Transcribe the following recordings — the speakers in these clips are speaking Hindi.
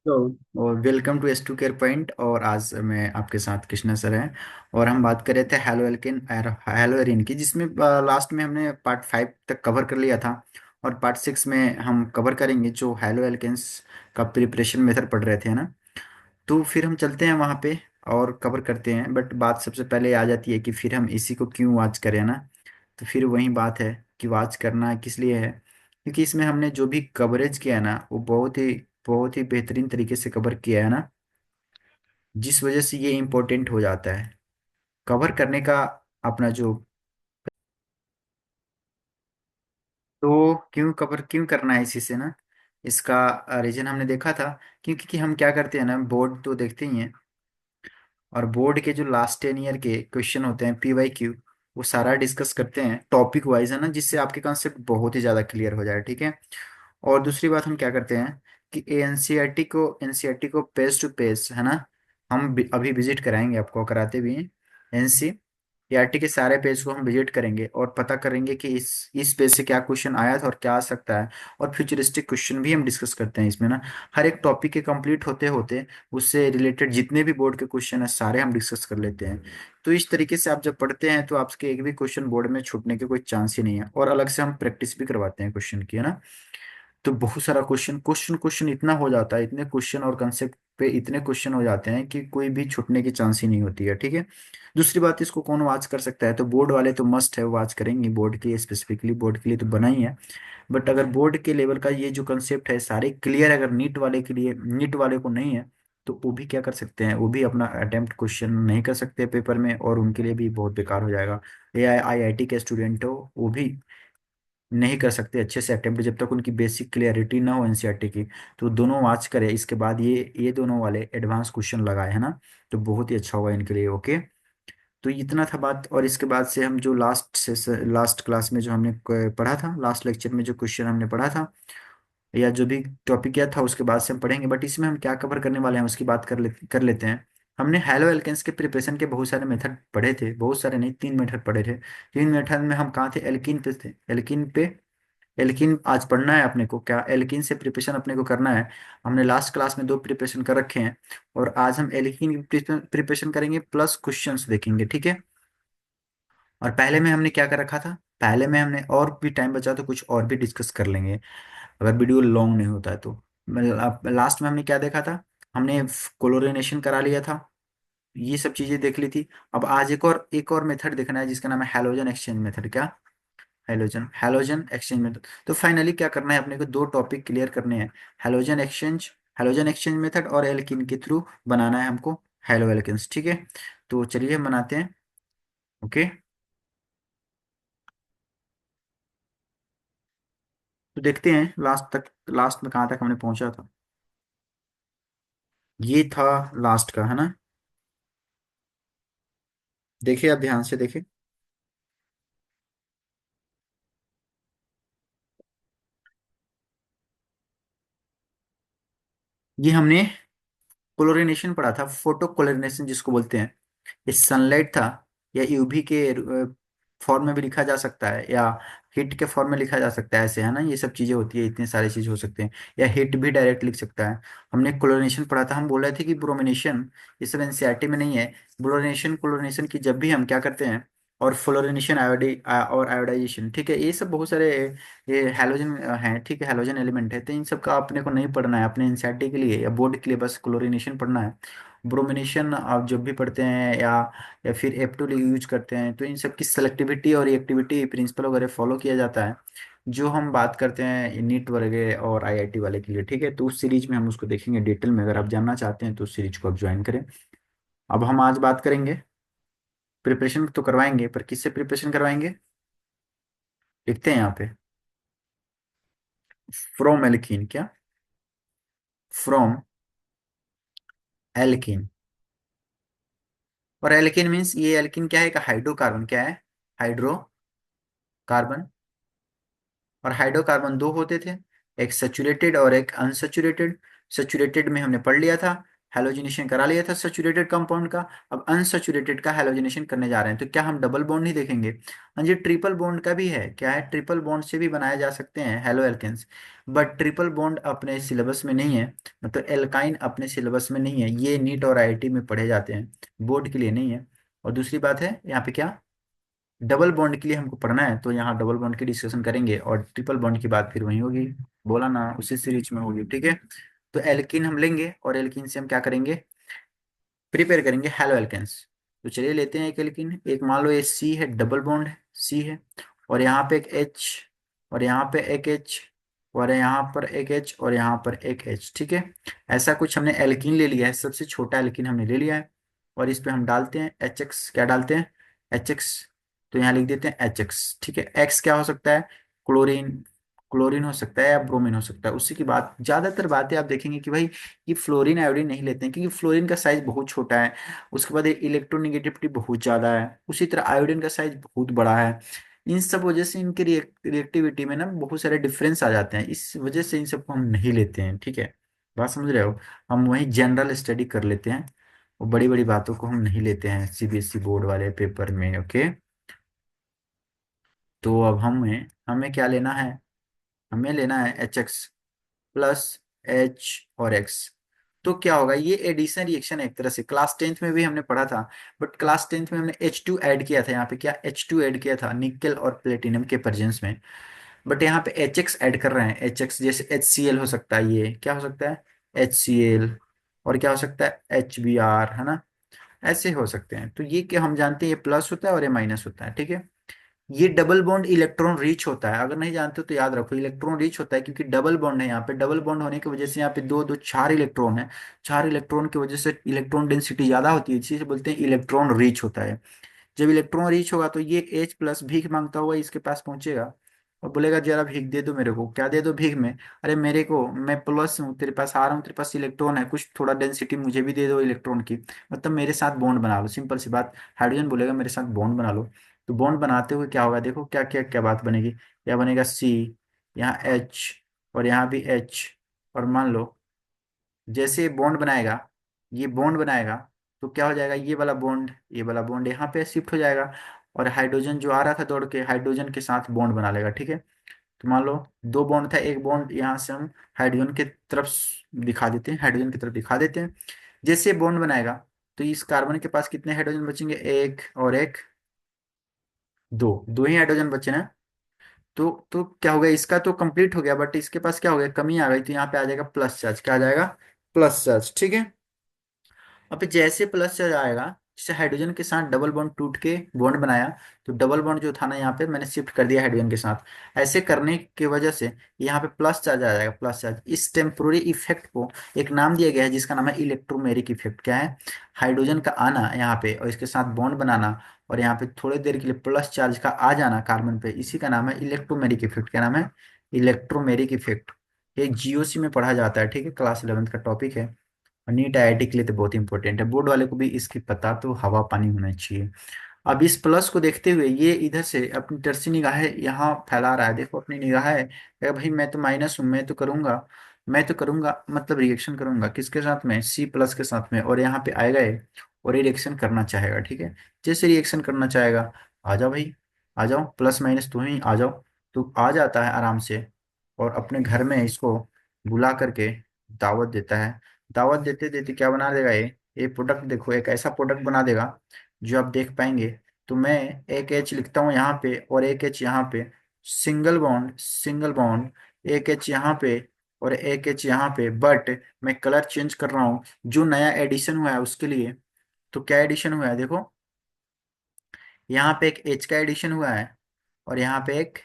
तो और welcome to S two care point. और आज मैं आपके साथ कृष्णा सर हैं। और हम बात कर रहे थे हेलो एल्केन हेलो एरिन की, जिसमें लास्ट में हमने पार्ट 5 तक कवर कर लिया था। और पार्ट 6 में हम कवर करेंगे जो हेलो एल्केन्स का प्रिपरेशन मेथड पढ़ रहे थे, है ना। तो फिर हम चलते हैं वहाँ पे और कवर करते हैं। बट बात सबसे पहले आ जाती है कि फिर हम इसी को क्यों वॉच करें, ना। तो फिर वही बात है कि वॉच करना किस लिए है, क्योंकि इसमें हमने जो भी कवरेज किया है ना, वो बहुत ही बेहतरीन तरीके से कवर किया है ना। जिस वजह से ये इम्पोर्टेंट हो जाता है कवर करने का अपना जो। तो क्यों करना है इसी से ना। इसका रीजन हमने देखा था। क्योंकि कि हम क्या करते हैं ना, बोर्ड तो देखते ही हैं। और बोर्ड के जो लास्ट 10 ईयर के क्वेश्चन होते हैं PYQ, वो सारा डिस्कस करते हैं टॉपिक वाइज, है ना, जिससे आपके कॉन्सेप्ट बहुत ही ज़्यादा क्लियर हो जाए, ठीक है। और दूसरी बात हम क्या करते हैं कि एनसीईआरटी को पेज टू पेज, है ना। हम अभी विजिट कराएंगे, आपको कराते भी हैं। एनसीईआरटी के सारे पेज को हम विजिट करेंगे और पता करेंगे कि इस पेज से क्या क्वेश्चन आया था और क्या आ सकता है। और फ्यूचरिस्टिक क्वेश्चन भी हम डिस्कस करते हैं इसमें ना। हर एक टॉपिक के कंप्लीट होते होते उससे रिलेटेड जितने भी बोर्ड के क्वेश्चन है सारे हम डिस्कस कर लेते हैं। तो इस तरीके से आप जब पढ़ते हैं तो आपके एक भी क्वेश्चन बोर्ड में छूटने के कोई चांस ही नहीं है। और अलग से हम प्रैक्टिस भी करवाते हैं क्वेश्चन की, है ना। तो बहुत सारा क्वेश्चन क्वेश्चन क्वेश्चन इतना हो जाता है, इतने क्वेश्चन और कंसेप्ट पे इतने क्वेश्चन हो जाते हैं कि कोई भी छूटने की चांस ही नहीं होती है, ठीक है। दूसरी बात, इसको कौन वाच कर सकता है, तो बोर्ड वाले तो मस्ट है वाच करेंगे, बोर्ड के लिए स्पेसिफिकली बोर्ड के लिए तो बना ही है। बट अगर बोर्ड के लेवल का ये जो कंसेप्ट है सारे क्लियर, अगर नीट वाले के लिए, नीट वाले को नहीं है, तो वो भी क्या कर सकते हैं, वो भी अपना अटेम्प्ट क्वेश्चन नहीं कर सकते पेपर में, और उनके लिए भी बहुत बेकार हो जाएगा। AIIIT के स्टूडेंट हो वो भी नहीं कर सकते अच्छे से अटेम्प्ट जब तक उनकी बेसिक क्लियरिटी ना हो एनसीईआरटी की। तो दोनों वॉच करे, इसके बाद ये दोनों वाले एडवांस क्वेश्चन लगाए, है ना। तो बहुत ही अच्छा होगा इनके लिए, ओके। तो इतना था बात। और इसके बाद से हम जो लास्ट क्लास में जो हमने पढ़ा था, लास्ट लेक्चर में जो क्वेश्चन हमने पढ़ा था या जो भी टॉपिक किया था, उसके बाद से हम पढ़ेंगे। बट इसमें हम क्या कवर करने वाले हैं उसकी बात कर लेते हैं। हमने हेलो एल्केन्स के प्रिपरेशन के बहुत सारे मेथड पढ़े थे, बहुत सारे नहीं, 3 मेथड पढ़े थे। 3 मेथड में हम कहाँ थे, एल्कीन पे थे, एल्कीन पे। एल्कीन आज पढ़ना है अपने को, क्या एल्कीन से प्रिपरेशन अपने को करना है। हमने लास्ट क्लास में 2 प्रिपरेशन कर रखे हैं। और आज हम एल्कीन की प्रिपरेशन करेंगे प्लस क्वेश्चंस देखेंगे, ठीक है। और पहले में हमने क्या कर रखा था, पहले में हमने और भी टाइम बचा तो कुछ और भी डिस्कस कर लेंगे, अगर वीडियो लॉन्ग नहीं होता है तो। लास्ट में हमने क्या देखा था, हमने क्लोरिनेशन करा लिया था, ये सब चीजें देख ली थी। अब आज एक और मेथड देखना है जिसका नाम है हैलोजन एक्सचेंज मेथड। क्या, हेलोजन हेलोजन एक्सचेंज मेथड। तो फाइनली क्या करना है अपने को, 2 टॉपिक क्लियर करने हैं। हेलोजन एक्सचेंज मेथड और एल्किन के थ्रू बनाना है हमको हेलो एल्केन्स, ठीक है। तो चलिए हम बनाते हैं, ओके। तो देखते हैं लास्ट में कहाँ तक हमने पहुंचा था। ये था लास्ट का, है ना। देखिए आप ध्यान से देखिए। ये हमने क्लोरिनेशन पढ़ा था, फोटो क्लोरिनेशन जिसको बोलते हैं। ये सनलाइट था, या यूवी के फॉर्म में भी लिखा जा सकता है, या हीट के फॉर्म में लिखा जा सकता है, ऐसे है ना। ये सब चीजें होती है, इतनी सारी चीज हो सकते हैं। या हीट भी डायरेक्ट लिख सकता है। हमने क्लोरिनेशन पढ़ा था, हम बोल रहे थे कि ब्रोमिनेशन, ये सब एनसीईआरटी में नहीं है। ब्रोमिनेशन क्लोरिनेशन की जब भी हम क्या करते हैं, और फ्लोरिनेशन और आयोडाइजेशन, ठीक है, ये सब बहुत सारे ये हैलोजन हैं, ठीक है, हैलोजन एलिमेंट है। तो इन सब का अपने को नहीं पढ़ना है, अपने एनसीईआरटी के लिए या बोर्ड के लिए बस क्लोरिनेशन पढ़ना है। ब्रोमिनेशन आप जब भी पढ़ते हैं या फिर F2 यूज करते हैं, तो इन सब की सेलेक्टिविटी और एक्टिविटी प्रिंसिपल वगैरह फॉलो किया जाता है, जो हम बात करते हैं नीट वगैरह और आईआईटी वाले के लिए, ठीक है। तो उस सीरीज में हम उसको देखेंगे डिटेल में, अगर आप जानना चाहते हैं तो उस सीरीज को आप ज्वाइन करें। अब हम आज बात करेंगे, प्रिपरेशन तो करवाएंगे पर किससे प्रिपरेशन करवाएंगे, लिखते हैं यहाँ पे, फ्रॉम एल्कीन। क्या, फ्रॉम एल्कीन। और एल्कीन मीन्स, ये एल्कीन क्या है, का हाइड्रोकार्बन क्या है, हाइड्रोकार्बन। और हाइड्रोकार्बन दो होते थे, एक सैचुरेटेड और एक अनसैचुरेटेड। सैचुरेटेड में हमने पढ़ लिया था हैलोजिनेशन करा लिया था सैचुरेटेड कंपाउंड का। अब अनसैचुरेटेड का हैलोजिनेशन करने जा रहे हैं, तो क्या हम डबल बॉन्ड ही देखेंगे? हाँ जी, ट्रिपल बॉन्ड का भी है। क्या है? ट्रिपल बॉन्ड से भी बनाए जा सकते हैं halo alkanes. But triple bond अपने सिलेबस में नहीं है, मतलब एल्काइन अपने सिलेबस में नहीं है, ये नीट और आईआईटी में पढ़े जाते हैं, बोर्ड के लिए नहीं है। और दूसरी बात है यहाँ पे क्या, डबल बॉन्ड के लिए हमको पढ़ना है, तो यहाँ डबल बॉन्ड की डिस्कशन करेंगे, और ट्रिपल बॉन्ड की बात फिर वही होगी, बोला ना, उसी सीरीज में होगी, ठीक है। तो एल्किन हम लेंगे, और एल्किन से हम क्या करेंगे, प्रिपेयर करेंगे हैलो एल्केन्स। तो चलिए लेते हैं एक एल्किन। एक मान लो ये सी है, डबल बॉन्ड है, सी है, और यहाँ पे एक एच, और यहाँ पे एक एच, और यहाँ पर एक एच, और यहाँ पर एक एच, ठीक है। ऐसा कुछ हमने एल्किन ले लिया है, सबसे छोटा एल्किन हमने ले लिया है, और इस पे हम डालते हैं एच एक्स। क्या डालते हैं? H x. तो यहाँ लिख देते हैं एच एक्स, ठीक है। एक्स क्या हो सकता है? क्लोरीन, क्लोरीन हो सकता है, या ब्रोमीन हो सकता है, उसी की बात। ज्यादातर बातें आप देखेंगे कि भाई ये फ्लोरीन आयोडीन नहीं लेते हैं, क्योंकि फ्लोरीन का साइज बहुत छोटा है, उसके बाद इलेक्ट्रोनिगेटिविटी बहुत ज्यादा है, उसी तरह आयोडीन का साइज बहुत बड़ा है। इन सब वजह से इनके रिएक्टिविटी में ना बहुत सारे डिफरेंस आ जाते हैं, इस वजह से इन सबको हम नहीं लेते हैं, ठीक है। बात समझ रहे हो? हम वही जनरल स्टडी कर लेते हैं, और बड़ी बड़ी बातों को हम नहीं लेते हैं सीबीएसई बोर्ड वाले पेपर में, ओके। तो अब हमें हमें क्या लेना है? हमें लेना है एच एक्स प्लस एच और एक्स। तो क्या होगा, ये एडिशन रिएक्शन है एक तरह से, क्लास टेंथ में भी हमने पढ़ा था। बट क्लास टेंथ में हमने H2 ऐड किया था, यहाँ पे क्या H2 ऐड किया था, निकल और प्लेटिनम के प्रेजेंस में। बट यहाँ पे HX ऐड कर रहे हैं, HX जैसे HCl हो सकता है, ये क्या हो सकता है? HCl। और क्या हो सकता है? HBr, है ना। ऐसे हो सकते हैं। तो ये क्या हम जानते हैं, ये प्लस होता है और ये माइनस होता है, ठीक है। ये डबल बॉन्ड इलेक्ट्रॉन रिच होता है, अगर नहीं जानते हो तो याद रखो, इलेक्ट्रॉन रिच होता है, क्योंकि डबल बॉन्ड है यहाँ पे। डबल बॉन्ड होने की वजह से यहाँ पे दो दो चार इलेक्ट्रॉन है, चार इलेक्ट्रॉन की वजह से इलेक्ट्रॉन डेंसिटी ज्यादा होती है, इसी से बोलते हैं इलेक्ट्रॉन रिच होता है। जब इलेक्ट्रॉन रिच होगा तो ये H प्लस भीख मांगता हुआ इसके पास पहुंचेगा, और बोलेगा जरा भीख दे दो मेरे को। क्या दे दो भीख में? अरे मेरे को, मैं प्लस हूँ, तेरे पास आ रहा हूँ, तेरे पास इलेक्ट्रॉन है, कुछ थोड़ा डेंसिटी मुझे भी दे दो इलेक्ट्रॉन की, मतलब मेरे साथ बॉन्ड बना लो, सिंपल सी बात। हाइड्रोजन बोलेगा मेरे साथ बॉन्ड बना लो। तो बॉन्ड बनाते हुए क्या होगा, देखो क्या क्या क्या बात बनेगी। क्या बनेगा? सी, यहाँ H, और यहाँ भी H। और मान लो जैसे ये बॉन्ड बनाएगा, ये बॉन्ड बनाएगा, तो क्या हो जाएगा, ये वाला बॉन्ड, ये वाला बॉन्ड यहाँ पे शिफ्ट हो जाएगा, और हाइड्रोजन जो आ रहा था दौड़ के, हाइड्रोजन के साथ बॉन्ड बना लेगा, ठीक है। तो मान लो दो बॉन्ड था, एक बॉन्ड यहाँ से हम हाइड्रोजन की तरफ दिखा देते हैं, हाइड्रोजन की तरफ दिखा देते हैं। जैसे ये बॉन्ड बनाएगा, तो इस कार्बन के पास कितने हाइड्रोजन बचेंगे? एक और एक, दो, दो ही हाइड्रोजन बचे ना। तो क्या हो गया, इसका तो कंप्लीट हो गया, बट इसके पास क्या हो गया, कमी आ गई, तो यहाँ पे आ जाएगा प्लस चार्ज। क्या आ जाएगा? प्लस चार्ज, ठीक है। अब जैसे प्लस चार्ज आएगा, जैसे हाइड्रोजन के साथ डबल बॉन्ड टूट के बॉन्ड बनाया, तो डबल बॉन्ड जो था ना यहाँ पे मैंने शिफ्ट कर दिया हाइड्रोजन के साथ। ऐसे करने की वजह से यहाँ पे प्लस चार्ज आ जाएगा, प्लस चार्ज। इस टेम्पोररी इफेक्ट को एक नाम दिया गया है, जिसका नाम है इलेक्ट्रोमेरिक इफेक्ट। क्या है? हाइड्रोजन का आना यहाँ पे और इसके साथ बॉन्ड बनाना, और यहाँ पे थोड़ी देर के लिए प्लस चार्ज का आ जाना कार्बन पे, इसी का नाम है इलेक्ट्रोमेरिक इफेक्ट। क्या नाम है? Electromeric effect. ये जीओसी में पढ़ा जाता है, ठीक है, क्लास 11th का टॉपिक है। और नीट आईआईटी के लिए तो बहुत इंपॉर्टेंट है, बोर्ड वाले को भी इसकी पता तो हवा पानी होना चाहिए। अब इस प्लस को देखते हुए ये इधर से अपनी टर्सी निगाहें यहाँ फैला रहा है, देखो अपनी निगाहें, कहे भाई मैं तो माइनस हूँ, मैं तो करूंगा, मैं तो करूंगा, मतलब रिएक्शन करूंगा किसके साथ में? सी प्लस के साथ में। और यहाँ पे आएगा ये, और ये रिएक्शन करना चाहेगा, ठीक है। जैसे रिएक्शन करना चाहेगा, आ जाओ भाई, आ जाओ, प्लस माइनस तो ही आ जाओ। तो आ जाता है आराम से, और अपने घर में इसको बुला करके दावत देता है। दावत देते देते क्या बना देगा ये प्रोडक्ट देखो, एक ऐसा प्रोडक्ट बना देगा जो आप देख पाएंगे। तो मैं एक एच लिखता हूँ यहाँ पे, और एक एच यहाँ पे, सिंगल बॉन्ड, सिंगल बॉन्ड, एक एच यहाँ पे और एक एच यहाँ पे, बट मैं कलर चेंज कर रहा हूँ जो नया एडिशन हुआ है उसके लिए। तो क्या एडिशन हुआ है देखो, यहाँ पे एक एच का एडिशन हुआ है, और यहाँ पे एक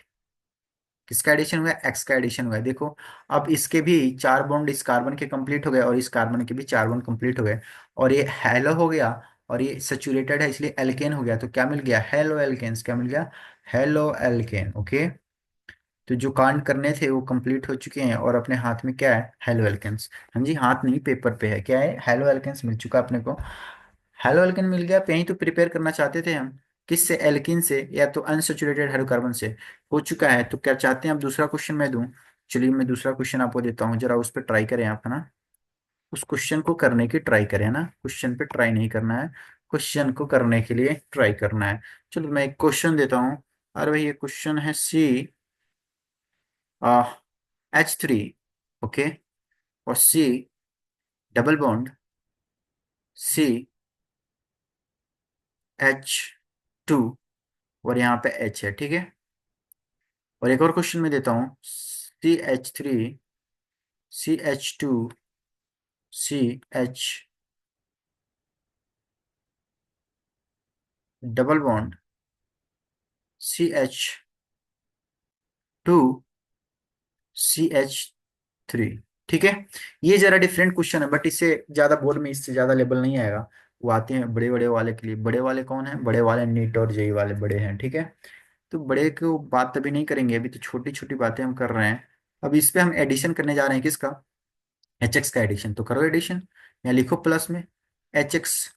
किसका एडिशन हुआ है? एक्स का एडिशन हुआ है, देखो। अब इसके भी चार बॉन्ड इस कार्बन के कंप्लीट हो गए, और इस कार्बन के भी चार बॉन्ड कंप्लीट हो गए, और ये हेलो हो गया, और ये सेचुरेटेड है इसलिए एल्केन हो गया। तो क्या मिल गया? Halo alkanes. क्या मिल गया? Halo alkane, okay. तो जो कांड करने थे वो कंप्लीट हो चुके हैं, और अपने हाथ में क्या है? Halo alkanes. हाँ जी, हाथ नहीं पेपर पे है, क्या है? हेलो एल्केन्स मिल चुका अपने को। हेलो एल्केन मिल गया, पे ही तो प्रिपेयर करना चाहते थे हम। किससे? एल्किन से, या तो अनसेचुरेटेड हाइड्रोकार्बन से। हो चुका है, तो क्या चाहते हैं अब दूसरा क्वेश्चन मैं दूं? चलिए मैं दूसरा क्वेश्चन आपको देता हूँ, जरा उस पर ट्राई करें आप, है ना। उस क्वेश्चन को करने की ट्राई करें ना, क्वेश्चन पे ट्राई नहीं करना है, क्वेश्चन को करने के लिए ट्राई करना है। चलो मैं एक क्वेश्चन देता हूँ। अरे भाई ये क्वेश्चन है सी H3, ओके, और C double bond C H2, और यहाँ पे H है, ठीक है। और एक और क्वेश्चन मैं देता हूँ, CH3 CH2 CH double bond CH2 CH3, ठीक है। ये जरा डिफरेंट क्वेश्चन है, बट इससे ज्यादा बोर्ड में इससे ज्यादा लेवल नहीं आएगा। वो आते हैं बड़े बड़े वाले के लिए। बड़े वाले कौन है? बड़े वाले नीट और जेई वाले बड़े हैं, ठीक है। तो बड़े को बात अभी नहीं करेंगे, अभी तो छोटी छोटी बातें हम कर रहे हैं। अब इस पे हम एडिशन करने जा रहे हैं, किसका? HX का एडिशन। तो करो एडिशन, यहाँ लिखो प्लस में HX,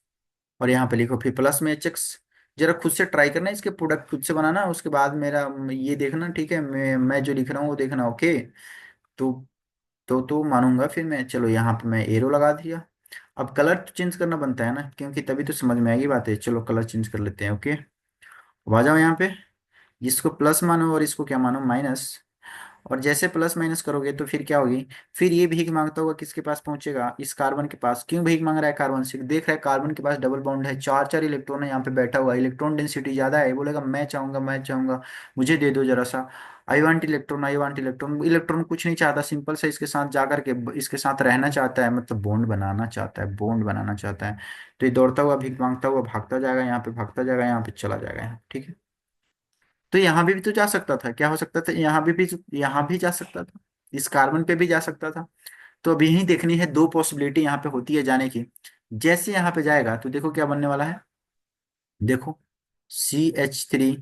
और यहाँ पे लिखो फिर प्लस में HX। जरा खुद से ट्राई करना, इसके प्रोडक्ट खुद से बनाना, उसके बाद मेरा ये देखना, ठीक है। मैं जो लिख रहा हूँ वो देखना, ओके। तो तो मानूंगा फिर मैं। चलो यहाँ पे मैं एरो लगा दिया। अब कलर तो चेंज करना बनता है ना, क्योंकि तभी तो समझ में आएगी बात है। चलो कलर चेंज कर लेते हैं, ओके। अब आ जाओ यहाँ पे, इसको प्लस मानो और इसको क्या मानो? माइनस। और जैसे प्लस माइनस करोगे तो फिर क्या होगी? फिर ये भीख मांगता हुआ किसके पास पहुंचेगा? इस कार्बन के पास। क्यों भीख मांग रहा है कार्बन से? देख रहा है कार्बन के पास डबल बॉन्ड है, चार चार इलेक्ट्रॉन है यहाँ पे बैठा हुआ है, इलेक्ट्रॉन डेंसिटी ज्यादा है, बोलेगा मैं चाहूंगा, मैं चाहूंगा, मुझे दे दो जरा सा। I want electron, I want electron. Electron कुछ नहीं चाहता, सिंपल से इसके साथ जाकर के इसके साथ रहना चाहता है, मतलब बॉन्ड बनाना चाहता है, बॉन्ड बनाना चाहता है। तो ये दौड़ता हुआ भीख मांगता हुआ भागता जाएगा, यहाँ पे भागता जाएगा, यहाँ पे चला जाएगा, ठीक है। तो यहाँ भी तो जा सकता था, क्या हो सकता था? यहाँ भी जा सकता था, इस कार्बन पे भी जा सकता था। तो अब यही देखनी है, दो पॉसिबिलिटी यहाँ पे होती है जाने की। जैसे यहाँ पे जाएगा तो देखो क्या बनने वाला है। देखो CH3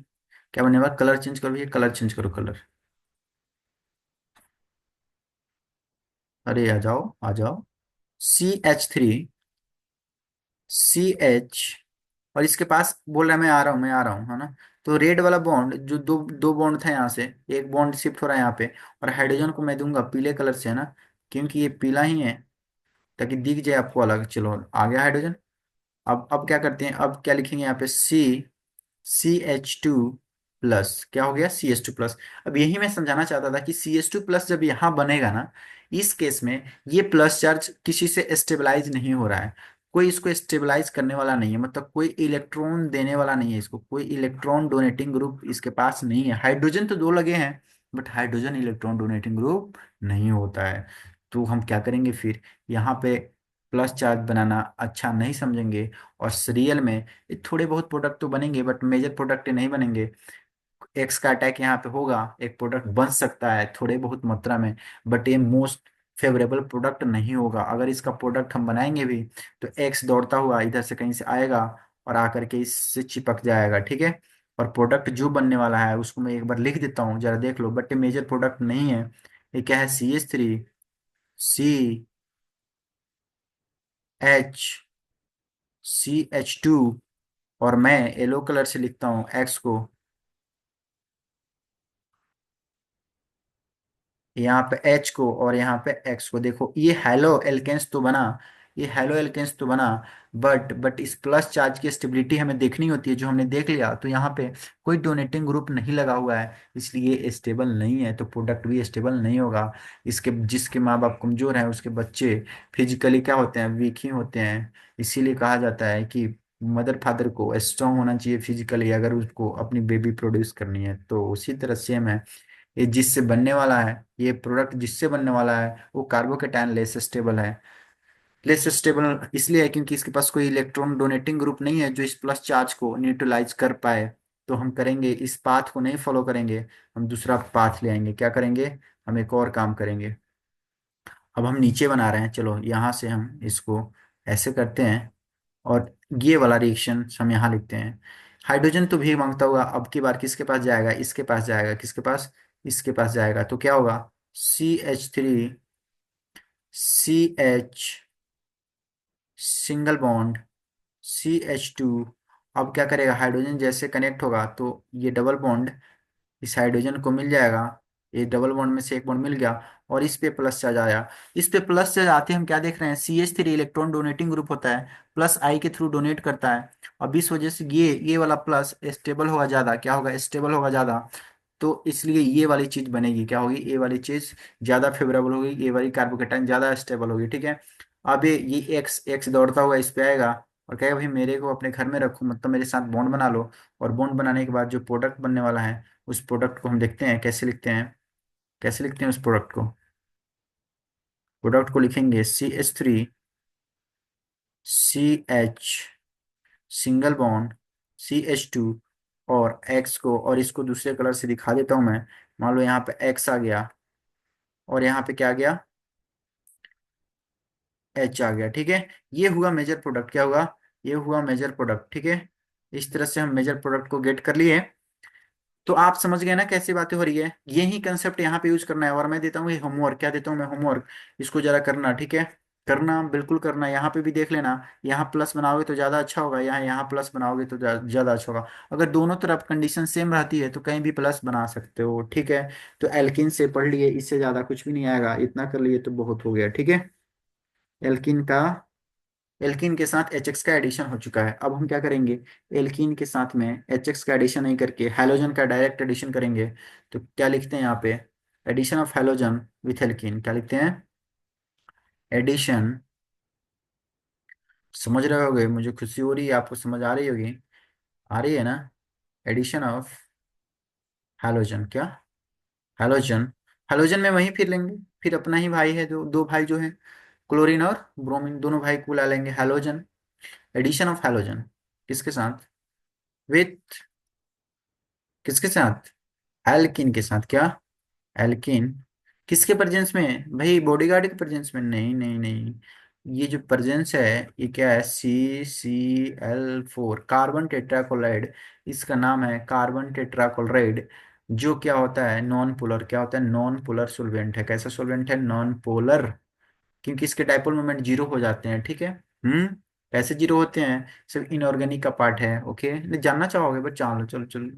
क्या बनने वाला? कलर चेंज करो, ये कलर चेंज करो, कलर। अरे आ जाओ, आ जाओ। CH3 CH, और इसके पास बोल रहा है मैं आ रहा हूँ, मैं आ रहा हूँ, है ना। तो रेड वाला बॉन्ड जो दो दो बॉन्ड था यहाँ से, एक बॉन्ड शिफ्ट हो रहा है यहाँ पे। और हाइड्रोजन को मैं दूंगा पीले कलर से, है ना, क्योंकि ये पीला ही है, ताकि दिख जाए आपको अलग। चलो आ गया हाइड्रोजन। अब क्या करते हैं? अब क्या लिखेंगे यहाँ पे? CH2 plus. क्या हो गया? CH2 plus. अब यही मैं समझाना चाहता था कि CH2 प्लस जब यहाँ बनेगा ना, इस केस में ये प्लस चार्ज किसी से स्टेबलाइज नहीं हो रहा है। कोई इसको स्टेबलाइज करने वाला नहीं है, मतलब कोई इलेक्ट्रॉन देने वाला नहीं है इसको, कोई इलेक्ट्रॉन डोनेटिंग ग्रुप इसके पास नहीं है। हाइड्रोजन तो दो लगे हैं, but hydrogen electron donating group नहीं होता है। तो हम क्या करेंगे फिर? यहाँ पे प्लस चार्ज बनाना अच्छा नहीं समझेंगे। और सीरियल में ये थोड़े बहुत प्रोडक्ट तो बनेंगे, बट मेजर प्रोडक्ट नहीं बनेंगे। एक्स का अटैक यहाँ पे होगा, एक प्रोडक्ट बन सकता है थोड़े बहुत मात्रा में, बट ये मोस्ट फेवरेबल प्रोडक्ट नहीं होगा। अगर इसका प्रोडक्ट हम बनाएंगे भी, तो एक्स दौड़ता हुआ इधर से कहीं से आएगा और आकर के इससे चिपक जाएगा, ठीक है। और प्रोडक्ट जो बनने वाला है उसको मैं एक बार लिख देता हूँ, जरा देख लो। बट ये मेजर प्रोडक्ट नहीं है। ये क्या है? CH3CH2, और मैं येलो कलर से लिखता हूँ एक्स को। यहाँ पे एच को और यहाँ पे एक्स को। देखो ये हेलो एल्केन्स तो बना, ये हेलो एल्केन्स तो बना, बट इस प्लस चार्ज की स्टेबिलिटी हमें देखनी होती है, जो हमने देख लिया। तो यहाँ पे कोई डोनेटिंग ग्रुप नहीं लगा हुआ है, इसलिए स्टेबल नहीं है, तो प्रोडक्ट भी स्टेबल नहीं होगा। इसके जिसके माँ बाप कमजोर हैं उसके बच्चे फिजिकली क्या होते हैं? वीक ही होते हैं। इसीलिए कहा जाता है कि मदर फादर को स्ट्रांग होना चाहिए फिजिकली, अगर उसको अपनी बेबी प्रोड्यूस करनी है। तो उसी तरह सेम है, ये जिससे बनने वाला है, ये प्रोडक्ट जिससे बनने वाला है वो कार्बोकेटायन लेस स्टेबल है। लेस स्टेबल इसलिए है क्योंकि इसके पास कोई इलेक्ट्रॉन डोनेटिंग ग्रुप नहीं है जो इस प्लस चार्ज को न्यूट्रलाइज कर पाए। तो हम करेंगे, इस पाथ को नहीं फॉलो करेंगे, हम दूसरा पाथ ले आएंगे। क्या करेंगे? हम एक और काम करेंगे। अब हम नीचे बना रहे हैं, चलो यहाँ से हम इसको ऐसे करते हैं, और ये वाला रिएक्शन हम यहाँ लिखते हैं। हाइड्रोजन तो भी मांगता हुआ अब की बार किसके पास जाएगा? इसके पास जाएगा। किसके पास? इसके पास जाएगा। तो क्या होगा? CH3CH single bond CH2। अब क्या करेगा? हाइड्रोजन जैसे कनेक्ट होगा तो ये डबल बॉन्ड इस हाइड्रोजन को मिल जाएगा, ये डबल बॉन्ड में से एक बॉन्ड मिल गया, और इस पे प्लस चार्ज आया। इस पे प्लस चार्ज आते हम क्या देख रहे हैं, CH3 इलेक्ट्रॉन डोनेटिंग ग्रुप होता है, प्लस आई के थ्रू डोनेट करता है। अब इस वजह से ये वाला प्लस स्टेबल होगा ज्यादा, क्या होगा, स्टेबल होगा ज्यादा। तो इसलिए ये वाली चीज बनेगी, क्या होगी, ये वाली चीज ज्यादा फेवरेबल होगी, ये वाली कार्बोकेटाइन ज्यादा स्टेबल होगी, ठीक है। अब ये एक्स एक्स दौड़ता हुआ इस पे आएगा और कहेगा भाई मेरे को अपने घर में रखो, मतलब मेरे साथ बॉन्ड बना लो। और बॉन्ड बनाने के बाद जो प्रोडक्ट बनने वाला है, उस प्रोडक्ट को हम देखते हैं कैसे लिखते हैं। कैसे लिखते हैं उस प्रोडक्ट को, प्रोडक्ट को लिखेंगे CH3, CH, single bond, CH2, और X को, और इसको दूसरे कलर से दिखा देता हूं मैं। मान लो यहाँ पे X आ गया, और यहाँ पे क्या आ गया, H आ गया, ठीक है। ये हुआ मेजर प्रोडक्ट, क्या हुआ, ये हुआ मेजर प्रोडक्ट, ठीक है। इस तरह से हम मेजर प्रोडक्ट को गेट कर लिए। तो आप समझ गए ना कैसी बातें हो रही है, यही कंसेप्ट यहाँ पे यूज करना है। और मैं देता हूँ ये होमवर्क, क्या देता हूँ मैं, होमवर्क। इसको जरा करना, ठीक है। करना, बिल्कुल करना, यहाँ पे भी देख लेना। यहाँ प्लस बनाओगे तो ज्यादा अच्छा होगा, यहाँ यहाँ प्लस बनाओगे तो ज्यादा अच्छा होगा। अगर दोनों तरफ कंडीशन सेम रहती है तो कहीं भी प्लस बना सकते हो, ठीक है। तो एल्किन से पढ़ लिए, इससे ज्यादा कुछ भी नहीं आएगा, इतना कर लिए तो बहुत हो गया, ठीक है। एल्किन का, एल्कीन के साथ एच एक्स का एडिशन हो चुका है। अब हम क्या करेंगे, एल्कीन के साथ में एच एक्स का एडिशन नहीं करके हैलोजन का डायरेक्ट एडिशन करेंगे। तो क्या लिखते हैं यहाँ पे, addition of halogen with alkene, क्या लिखते हैं, एडिशन, समझ रहे होगे, मुझे खुशी हो रही है, आपको समझ आ रही होगी, आ रही है ना। एडिशन ऑफ हैलोजन, क्या, हैलोजन, हैलोजन में वहीं फिर लेंगे, फिर अपना ही भाई है, जो दो भाई जो है, क्लोरीन और ब्रोमीन, दोनों भाई को ला लेंगे हैलोजन। एडिशन ऑफ हैलोजन किसके साथ, विथ, किसके साथ, एल्किन के साथ, क्या, एल्किन, किसके प्रेजेंस में भाई, बॉडीगार्ड के प्रेजेंस में, नहीं नहीं नहीं। ये जो प्रेजेंस है, ये क्या है, CCl4, कार्बन टेट्राक्लोराइड, इसका नाम है कार्बन टेट्राक्लोराइड। जो क्या होता है, नॉन पोलर, क्या होता है, नॉन पोलर सोल्वेंट है। कैसा सोल्वेंट है, नॉन पोलर, क्योंकि इसके डायपोल मोमेंट जीरो हो जाते हैं, ठीक है। हम्म, कैसे जीरो होते हैं, सिर्फ इनऑर्गेनिक का पार्ट है, ओके, नहीं जानना चाहोगे बस, चलो चलो चलो,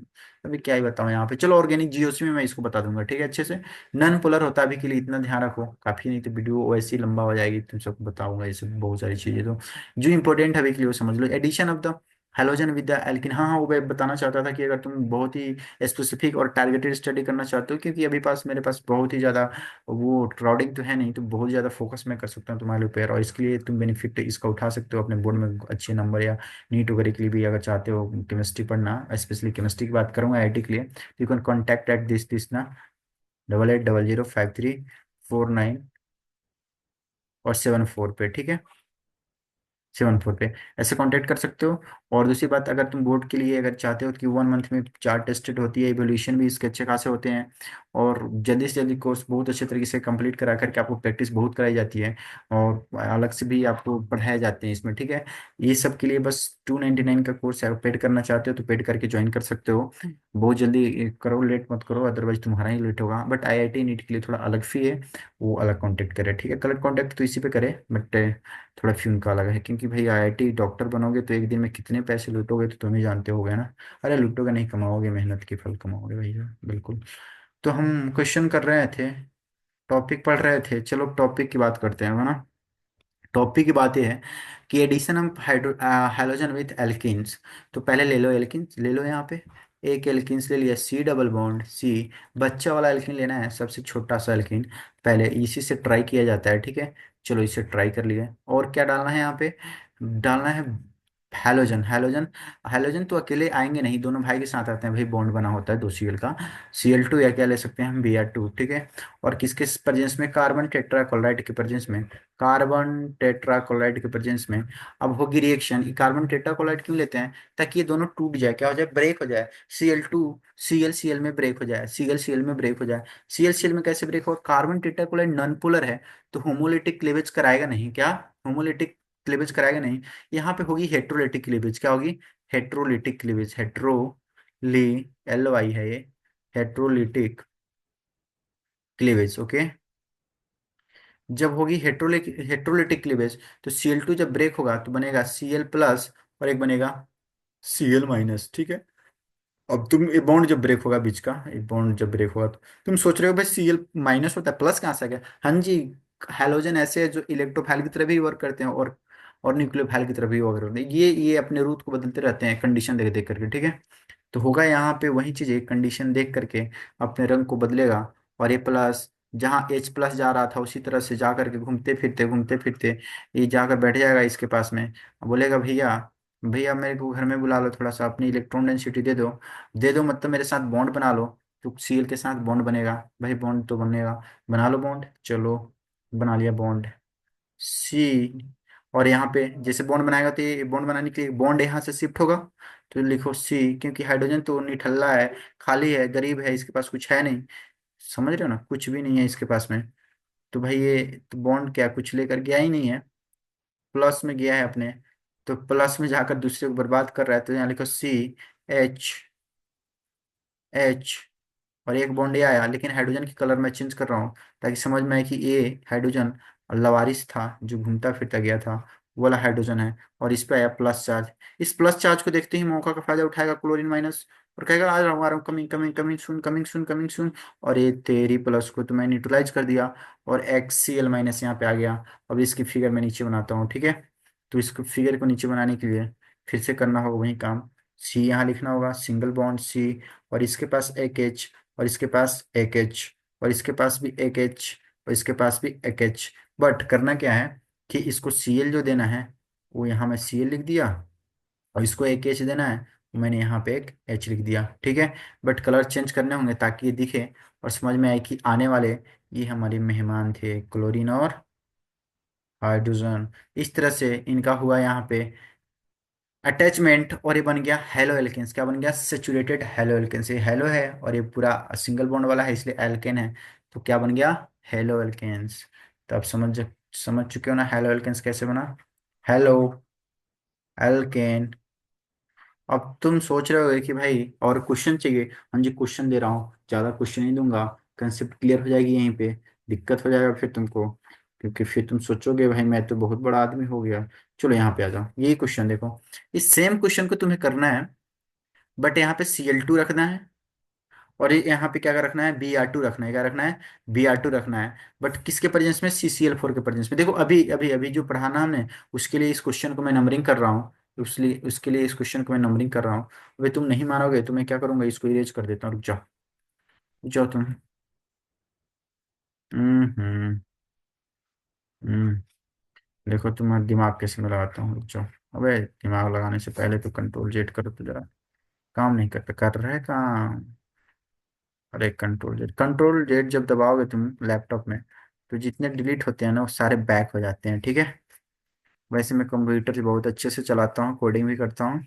अभी क्या ही बताऊं यहाँ पे, चलो ऑर्गेनिक जीओसी में मैं इसको बता दूंगा, ठीक है, अच्छे से। नॉन पोलर होता है, अभी के लिए इतना ध्यान रखो काफी, नहीं तो वीडियो वैसे ही लंबा हो जाएगी, तुम सबको बताऊंगा ये सब बहुत सारी चीजें, तो जो इंपॉर्टेंट है अभी के लिए वो समझ लो। Addition of the halogen with the alkene, हाँ हाँ, वो मैं बताना चाहता था कि अगर तुम बहुत ही स्पेसिफिक और टारगेटेड स्टडी करना चाहते हो, क्योंकि अभी पास मेरे पास बहुत ही ज़्यादा वो क्राउडिंग तो है नहीं, तो बहुत ज़्यादा फोकस मैं कर सकता हूँ तुम्हारे ऊपर, और इसके लिए तुम बेनिफिट इसका उठा सकते हो अपने बोर्ड में अच्छे नंबर, या नीट वगैरह के लिए भी अगर चाहते हो केमिस्ट्री पढ़ना, स्पेशली केमिस्ट्री की बात करूँगा IIT के लिए, you can contact at this ना, 88005349 और 74 पे, ठीक है, 74 पे ऐसे कांटेक्ट कर सकते हो। और दूसरी बात, अगर तुम बोर्ड के लिए अगर चाहते हो कि 1 मंथ में 4 टेस्टेड होती है, इवोल्यूशन भी इसके अच्छे खासे होते हैं, और जल्दी से जल्दी कोर्स बहुत अच्छे तरीके से कंप्लीट करा करके आपको प्रैक्टिस बहुत कराई जाती है, और अलग से भी आपको पढ़ाए जाते हैं इसमें, ठीक है। ये सब के लिए बस 299 का कोर्स है, पेड करना चाहते हो तो पेड करके ज्वाइन कर सकते हो। बहुत जल्दी करो, लेट मत करो, अदरवाइज तुम्हारा ही लेट होगा। बट IIT नीट के लिए थोड़ा अलग फी है, वो अलग कॉन्टेक्ट करे, ठीक है, कलर कॉन्टेक्ट तो इसी पे करे, बट थोड़ा फी उनका अलग है, क्योंकि भाई IIT डॉक्टर बनोगे तो एक दिन में कितने पैसे लूटोगे तो तुम ही जानते होगे ना। अरे लूटोगे नहीं, कमाओगे, मेहनत के फल कमाओगे भैया, बिल्कुल। तो हम क्वेश्चन कर रहे थे, टॉपिक पढ़ रहे थे, चलो टॉपिक की बात करते हैं, है ना। टॉपिक की बात यह है कि addition of hydro halogen with alkenes. तो पहले ले लो एल्किन्स, ले लो यहाँ पे, एक एल्किन्स ले लिया, C डबल बॉन्ड C, बच्चा वाला एल्किन लेना है, सबसे छोटा सा एल्किन, पहले इसी से ट्राई किया जाता है, ठीक है। चलो इसे ट्राई कर लिए, और क्या डालना है यहाँ पे, डालना है हैलोजन, हैलोजन। हैलोजन तो अकेले आएंगे नहीं, दोनों भाई के साथ आते हैं भाई, बॉन्ड बना होता है 2 Cl का, Cl2, या क्या ले सकते हैं हम, Br2, ठीक है। और किसके प्रेजेंस में, कार्बन टेट्राक्लोराइड के प्रेजेंस में, कार्बन टेट्राक्लोराइड के प्रेजेंस में। अब होगी रिएक्शन, कार्बन टेट्राक्लोराइड क्यों लेते हैं, ताकि ये दोनों टूट जाए, क्या हो जाए, ब्रेक हो जाए, Cl2 Cl में ब्रेक हो जाए, Cl में ब्रेक हो जाए। Cl में कैसे ब्रेक हो, कार्बन टेट्राक्लोराइड नॉन पोलर है, तो होमोलिटिक क्लीवेज कराएगा नहीं, क्या, होमोलिटिक क्लीवेज कराएगा नहीं। यहाँ पे होगी हेट्रोलिटिक क्लीवेज, क्या होगी, हेट्रोलिटिक क्लीवेज, हेट्रोली, LY है ये, हेट्रोलिटिक क्लीवेज, ओके। जब होगी हेट्रोलिटिक क्लीवेज, तो Cl2 जब ब्रेक होगा तो बनेगा Cl प्लस, और एक बनेगा Cl माइनस, ठीक है। अब तुम ये बॉन्ड जब ब्रेक होगा बीच का, ये बॉन्ड जब ब्रेक होगा तो तुम सोच रहे हो भाई Cl माइनस होता है, प्लस कहाँ से आ गया? हाँ जी, हैलोजन ऐसे है जो इलेक्ट्रोफाइल की तरह भी वर्क करते हैं और न्यूक्लियोफाइल की तरह भी वर्क करते हैं। ये अपने रूट को बदलते रहते हैं कंडीशन देख देख करके, ठीक है। तो होगा यहाँ पे वही चीज है, कंडीशन देख करके अपने रंग को बदलेगा। और ये प्लस, जहाँ H प्लस जा रहा था उसी तरह से जा करके घूमते फिरते ये जाकर बैठ जाएगा इसके पास में। बोलेगा भैया, भैया मेरे को घर में बुला लो, थोड़ा सा अपनी इलेक्ट्रॉन डेंसिटी दे दो। दे दो मतलब मेरे साथ बॉन्ड बना लो। तो Cl के साथ बॉन्ड बनेगा। भाई बॉन्ड तो बनेगा, बना लो बॉन्ड, चलो बना लिया बॉन्ड सी। और यहाँ पे जैसे बॉन्ड बनाएगा तो ये बॉन्ड बनाने के लिए बॉन्ड यहाँ से शिफ्ट होगा। तो लिखो सी, क्योंकि हाइड्रोजन तो निठल्ला है, खाली है, गरीब है, इसके पास कुछ है नहीं। समझ रहे हो ना, कुछ भी नहीं है इसके पास में। तो भाई ये तो बॉन्ड क्या कुछ लेकर गया ही नहीं है, प्लस में गया है अपने। तो प्लस में जाकर दूसरे को बर्बाद कर रहा है, तो यहाँ लिखो एच एच। और एक बॉन्ड ये आया, लेकिन हाइड्रोजन की कलर मैं चेंज कर रहा हूँ ताकि समझ में आए कि ये हाइड्रोजन लवारिस था जो घूमता फिरता गया था, वो वाला हाइड्रोजन है। और इस पे आया प्लस चार्ज। इस प्लस चार्ज को देखते ही मौका का फायदा उठाएगा क्लोरीन माइनस, और कहेगा आ रहा हूँ, कमिंग कमिंग कमिंग सुन कमिंग सुन कमिंग सुन। और ये तेरी प्लस को तो मैं न्यूट्रलाइज कर दिया, और एक्सीएल माइनस यहाँ पे आ गया। अब इसकी फिगर मैं नीचे बनाता हूँ, ठीक है। तो इसको फिगर को नीचे बनाने के लिए फिर से करना होगा वही काम। सी यहाँ लिखना होगा, सिंगल बॉन्ड सी, और इसके पास एक एच, और इसके पास एक एच, और इसके पास भी एक एच, और इसके पास भी एक एच। बट करना क्या है कि इसको Cl जो देना है वो यहाँ मैं Cl लिख दिया, और इसको एक एच देना है तो मैंने यहाँ पे एक एच लिख दिया, ठीक है। बट कलर चेंज करने होंगे ताकि ये दिखे और समझ में आए कि आने वाले ये हमारे मेहमान थे, क्लोरीन और हाइड्रोजन। इस तरह से इनका हुआ यहाँ पे अटैचमेंट, और ये बन गया हेलो एल्केन्स। क्या बन गया? Saturated halo alkanes. ये हेलो है और ये पूरा सिंगल बॉन्ड वाला है इसलिए एल्केन है। तो क्या बन गया? Halo alkanes. तो आप समझ चुके हो ना हेलो एल्केन्स कैसे बना? Halo alkane. अब तुम सोच रहे हो कि भाई और क्वेश्चन चाहिए। हाँ जी, क्वेश्चन दे रहा हूँ, ज्यादा क्वेश्चन नहीं दूंगा, कंसेप्ट क्लियर हो जाएगी यहीं पे। दिक्कत हो जाएगा फिर तुमको, क्योंकि फिर तुम सोचोगे भाई मैं तो बहुत बड़ा आदमी हो गया। चलो यहाँ पे आ जाओ, यही क्वेश्चन देखो। इस सेम क्वेश्चन को तुम्हें करना है, बट यहाँ पे Cl2 रखना है, और ये यहाँ पे क्या रखना है? Br2 रखना है। क्या रखना है? Br2 रखना है। बट किसके प्रेजेंस में? CCl4 के प्रेजेंस में। देखो अभी अभी अभी जो पढ़ाना हमने, उसके लिए इस क्वेश्चन को मैं नंबरिंग कर रहा हूँ। उसके लिए इस क्वेश्चन को मैं नंबरिंग कर रहा हूँ। वे तुम नहीं मानोगे तो मैं क्या करूंगा, इसको इरेज कर देता हूँ। रुक जाओ, रुक जाओ तुम। हम्म। हम्म। देखो तुम्हारा दिमाग कैसे मैं लगाता हूँ, रुक जाओ। अबे दिमाग लगाने से पहले तो कंट्रोल जेड करो तो जरा। काम नहीं करता, कर रहा है काम। अरे कंट्रोल जेड जब दबाओगे तुम लैपटॉप में, तो जितने डिलीट होते हैं ना वो सारे बैक हो जाते हैं, ठीक है। वैसे मैं कंप्यूटर बहुत अच्छे से चलाता हूँ, कोडिंग भी करता हूँ।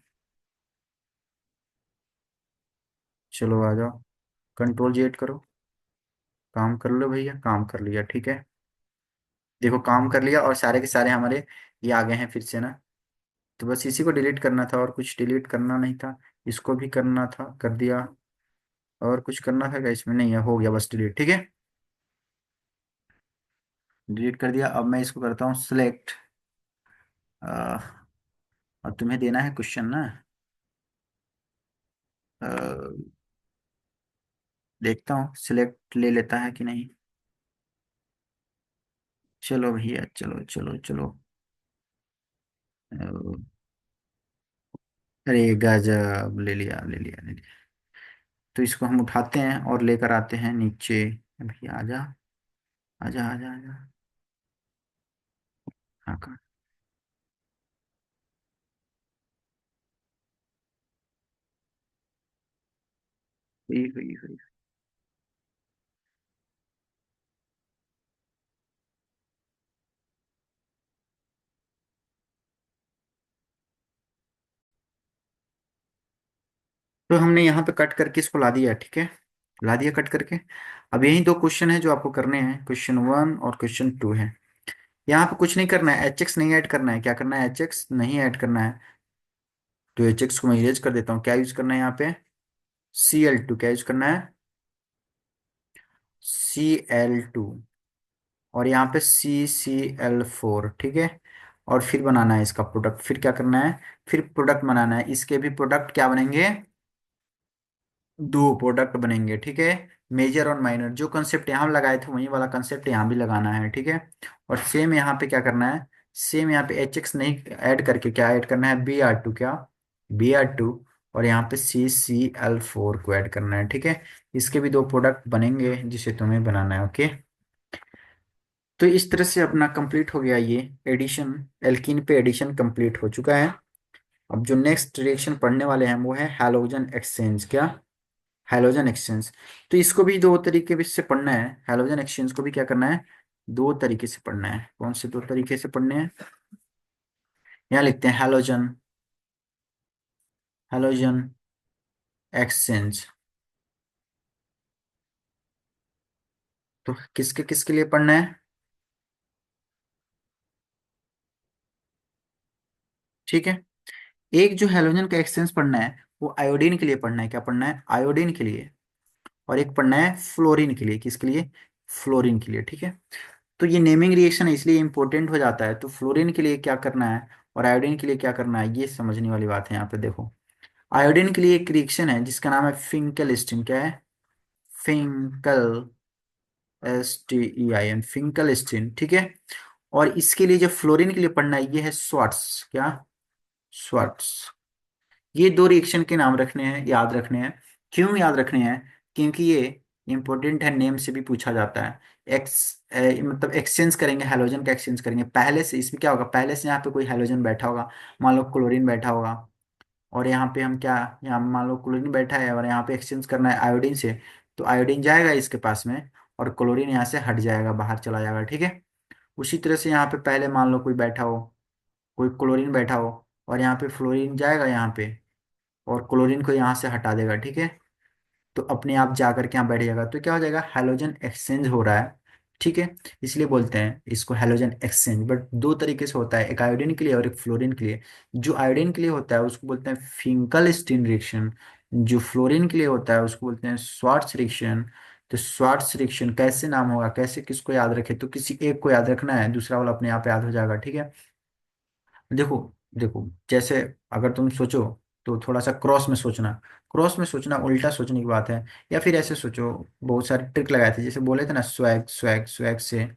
चलो आ जाओ, कंट्रोल जेड करो। काम कर लो भैया, काम कर लिया, ठीक है। देखो काम कर लिया, और सारे के सारे हमारे ये आ गए हैं फिर से ना। तो बस इसी को डिलीट करना था, और कुछ डिलीट करना नहीं था। इसको भी करना था, कर दिया। और कुछ करना था क्या इसमें? नहीं है, हो गया बस डिलीट, ठीक है। डिलीट कर दिया। अब मैं इसको करता हूँ सिलेक्ट। और तुम्हें देना है क्वेश्चन ना। अ, देखता हूँ सिलेक्ट ले लेता है कि नहीं। चलो भैया, चलो चलो चलो। अ, अरे गजब, ले लिया ले लिया ले लिया। तो इसको हम उठाते हैं और लेकर आते हैं नीचे। भैया आजा, आजा आजा आजा। हाँ कहाँ? हुई हुई हुई। तो हमने यहाँ पे कट करके इसको ला दिया, ठीक है। ला दिया कट करके। अब यही दो क्वेश्चन है जो आपको करने हैं, क्वेश्चन 1 और क्वेश्चन 2 है। यहाँ पे कुछ नहीं करना है, एच एक्स नहीं ऐड करना है। क्या करना है? एच एक्स नहीं ऐड करना है। तो एच एक्स को मैं इरेज कर देता हूँ। क्या यूज करना है यहाँ पे? Cl2। क्या यूज करना है? Cl2। और यहाँ पे CCl4, ठीक है। और फिर बनाना है इसका प्रोडक्ट। फिर क्या करना है? फिर प्रोडक्ट बनाना है, इसके भी प्रोडक्ट क्या बनेंगे? दो प्रोडक्ट बनेंगे, ठीक है। मेजर और माइनर, जो कंसेप्ट यहाँ लगाए थे वही वाला कंसेप्ट यहाँ भी लगाना है, ठीक है। और सेम यहाँ पे क्या करना है, सेम यहाँ पे एच एक्स नहीं ऐड करके क्या ऐड करना है, बी आर टू, क्या, बी आर टू। और यहाँ पे सी सी एल फोर को ऐड करना है, ठीक है। इसके भी दो प्रोडक्ट बनेंगे जिसे तुम्हें बनाना है, ओके। तो इस तरह से अपना कंप्लीट हो गया ये एडिशन, एल्कीन पे एडिशन कंप्लीट हो चुका है। अब जो नेक्स्ट रिएक्शन पढ़ने वाले हैं वो है हैलोजन एक्सचेंज, क्या, हैलोजन एक्सचेंज। तो इसको भी दो तरीके से पढ़ना है, हैलोजन एक्सचेंज को भी क्या करना है, दो तरीके से पढ़ना है। कौन से दो तरीके से पढ़ने हैं, यहाँ लिखते हैं हैलोजन, हैलोजन एक्सचेंज। तो किसके किसके लिए पढ़ना है, ठीक है। एक जो हैलोजन का एक्सचेंज पढ़ना है वो आयोडीन के लिए पढ़ना है, क्या पढ़ना है, आयोडीन के लिए। और एक पढ़ना है फ्लोरीन के लिए, किसके लिए, फ्लोरीन के लिए, ठीक है। तो ये नेमिंग रिएक्शन है इसलिए इंपॉर्टेंट हो जाता है। तो फ्लोरीन के लिए क्या करना है और आयोडीन के लिए क्या करना है, ये समझने वाली बात है यहाँ पे। देखो, आयोडीन के लिए एक रिएक्शन है जिसका नाम है फिंकल, क्या है, फिंकल, STEIN, फिंकल, ठीक है। और इसके लिए जो फ्लोरीन के लिए पढ़ना है ये है स्वार्ट्स, क्या, स्वार्ट्स। ये दो रिएक्शन के नाम रखने हैं, याद रखने हैं। क्यों याद रखने हैं, क्योंकि ये इंपॉर्टेंट है, नेम से भी पूछा जाता है। मतलब एक्सचेंज करेंगे, हैलोजन का एक्सचेंज करेंगे पहले से। इसमें क्या होगा, पहले से यहाँ पे कोई हैलोजन बैठा होगा, मान लो क्लोरीन बैठा होगा। और यहाँ पे हम क्या, यहाँ मान लो क्लोरीन बैठा है और यहाँ पे एक्सचेंज करना है आयोडीन से। तो आयोडीन जाएगा इसके पास में और क्लोरीन यहाँ से हट जाएगा, बाहर चला जाएगा, ठीक है। उसी तरह से यहाँ पे पहले मान लो कोई बैठा हो, कोई क्लोरीन बैठा हो, और यहाँ पे फ्लोरीन जाएगा यहाँ पे और क्लोरीन को यहाँ से हटा देगा, ठीक है। तो अपने आप जा करके यहाँ बैठ जाएगा, तो क्या हो जाएगा, हैलोजन एक्सचेंज हो रहा है, ठीक है। इसलिए बोलते हैं इसको हैलोजन एक्सचेंज। बट दो तरीके से होता है, एक आयोडीन के लिए और एक फ्लोरीन के लिए। जो आयोडीन के लिए होता है उसको बोलते हैं फिंकल स्टीन रिएक्शन, जो फ्लोरीन के लिए होता है उसको बोलते हैं स्वार्ट्ज रिएक्शन। तो स्वार्ट्ज रिएक्शन कैसे नाम होगा, कैसे किसको याद रखे, तो किसी एक को याद रखना है, दूसरा वाला अपने आप याद हो जाएगा, ठीक है। देखो, देखो, जैसे अगर तुम सोचो तो थोड़ा सा क्रॉस में सोचना, क्रॉस में सोचना उल्टा सोचने की बात है। या फिर ऐसे सोचो, बहुत सारे ट्रिक लगाए थे, जैसे बोले थे ना, स्वैग स्वैग स्वैग से,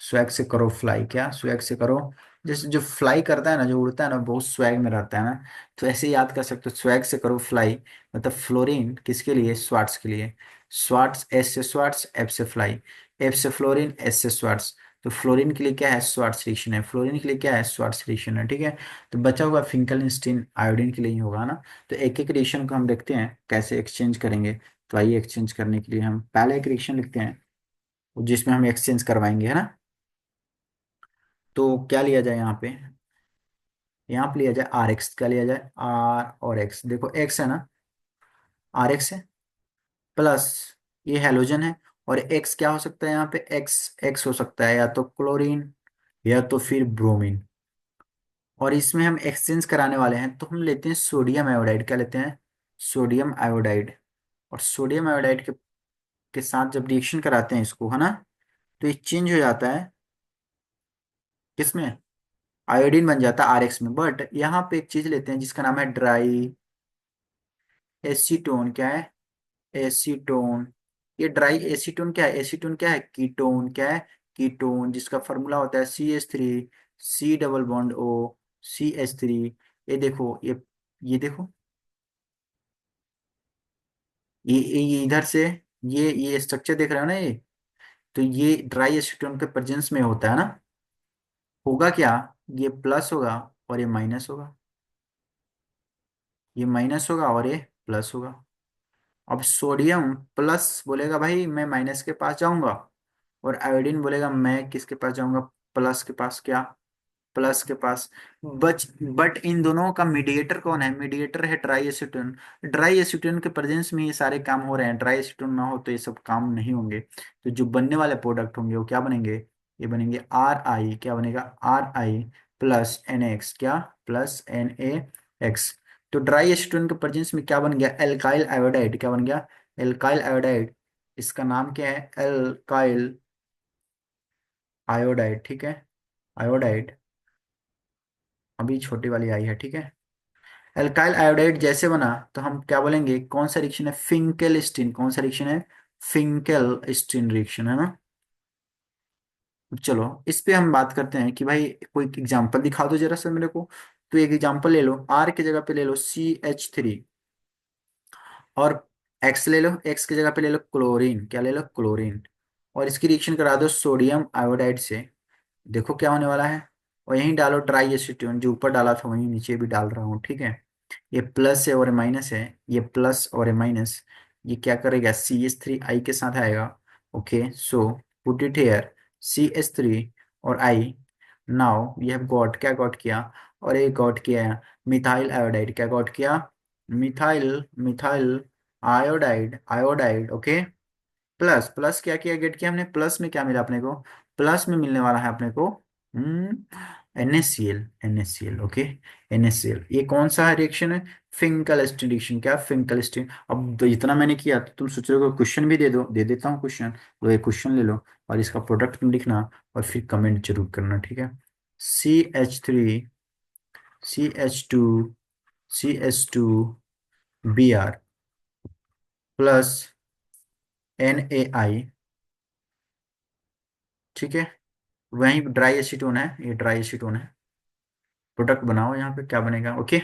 स्वैग से करो फ्लाई, क्या, स्वैग से करो। जैसे जो फ्लाई करता है ना, जो उड़ता है ना, बहुत स्वैग में रहता है ना। तो ऐसे याद कर सकते हो, स्वैग से करो फ्लाई। मतलब फ्लोरीन किसके लिए, स्वार्ट्स के लिए। स्वार्ट्स, एस से स्वार्ट्स, एफ से फ्लाई, एफ से फ्लोरीन, एस से स्वार्ट्स। तो फ्लोरीन के लिए क्या है, स्वार्ट्स रिएक्शन है, फ्लोरीन के लिए क्या है, स्वार्ट्स रिएक्शन है, ठीक है। तो बचा हुआ फिंकलस्टीन आयोडीन के लिए ही होगा ना। तो एक एक रिएक्शन को हम देखते हैं कैसे एक्सचेंज करेंगे। तो आइए, एक्सचेंज करने के लिए हम पहले एक रिएक्शन लिखते हैं जिसमें हम एक्सचेंज करवाएंगे, है ना। तो क्या लिया जाए यहाँ पे, यहाँ पे लिया जाए RX, क्या लिया जाए, R और X। देखो X है ना, RX है, प्लस ये हैलोजन है। और X क्या हो सकता है यहाँ पे, X, X हो सकता है या तो क्लोरीन या तो फिर ब्रोमीन। और इसमें हम एक्सचेंज कराने वाले हैं तो हम लेते हैं सोडियम आयोडाइड, क्या लेते हैं, सोडियम आयोडाइड। और सोडियम आयोडाइड के साथ जब रिएक्शन कराते हैं इसको, है ना, तो ये चेंज हो जाता है किसमें, आयोडीन बन जाता है RX में। बट यहाँ पे एक चीज लेते हैं जिसका नाम है ड्राई एसीटोन, क्या है, एसीटोन। ये ड्राई एसीटोन क्या है, एसीटोन क्या है, कीटोन, क्या है, कीटोन, जिसका फॉर्मूला होता है CH3, C double bond O, CH3। ये देखो, ये देखो, ये इधर से, ये स्ट्रक्चर देख रहे हो ना ये। तो ये ड्राई एसीटोन के प्रेजेंस में होता है ना, होगा क्या, ये प्लस होगा और ये माइनस होगा, ये माइनस होगा और ये प्लस होगा। अब सोडियम प्लस बोलेगा भाई मैं माइनस के पास जाऊंगा, और आयोडीन बोलेगा मैं किसके पास जाऊंगा, प्लस के पास, क्या, प्लस के पास। बट इन दोनों का मीडिएटर कौन है, मीडिएटर है ड्राई एसीटोन। ड्राई एसीटोन के प्रेजेंस में ये सारे काम हो रहे हैं, ड्राई एसीटोन ना हो तो ये सब काम नहीं होंगे। तो जो बनने वाले प्रोडक्ट होंगे वो क्या बनेंगे, ये बनेंगे RI, क्या बनेगा, RI प्लस NX, क्या, प्लस NaX। तो ड्राई एसीटोन के प्रेजेंस में क्या बन गया, एल्काइल आयोडाइड, क्या बन गया, एल्काइल आयोडाइड। इसका नाम क्या है, एल्काइल आयोडाइड, ठीक है, आयोडाइड। अभी छोटी वाली आई है, ठीक है। एल्काइल आयोडाइड जैसे बना तो हम क्या बोलेंगे, कौन सा रिएक्शन है, फिंकेलस्टीन। कौन सा रिएक्शन है, फिंकेलस्टीन रिएक्शन है ना। चलो इस पे हम बात करते हैं कि भाई कोई एग्जांपल दिखा दो जरा सा मेरे को। तो एक एग्जांपल ले लो, आर की जगह पे ले लो CH3, और एक्स ले लो, एक्स की जगह पे ले लो क्लोरीन, क्या ले लो, क्लोरीन। और इसकी रिएक्शन करा दो सोडियम आयोडाइड से, देखो क्या होने वाला है। और यहीं डालो ट्राई एसीटोन, जो ऊपर डाला था वहीं नीचे भी डाल रहा हूँ, ठीक है। ये प्लस है और ये माइनस है, ये प्लस और ये माइनस, ये क्या करेगा, CH3 I के साथ आएगा। Okay so put it here, CH3 और I। Now we have got, क्या गॉट किया, और ये गॉट किया है मिथाइल आयोडाइड, क्या गॉट किया, methyl methyl iodide, iodide okay. Plus plus क्या किया, गेट किया हमने, प्लस में क्या मिला अपने को, प्लस में मिलने वाला है अपने को NaCl, NaCl ओके। NaCl ये कौन सा रिएक्शन है, फिंकल रिएक्शन, क्या फिंकल। अब तो इतना मैंने किया तो तुम सोच रहे हो क्वेश्चन भी दे दो, दे देता हूँ क्वेश्चन। तो एक क्वेश्चन ले लो और इसका प्रोडक्ट तुम लिखना, और फिर कमेंट जरूर करना, ठीक है। CH3, CH2, CH2 Br plus NaI, ठीक है। वहीं ड्राई एसीटोन है, ये ड्राई एसीटोन है। प्रोडक्ट बनाओ यहाँ पे क्या बनेगा, ओके।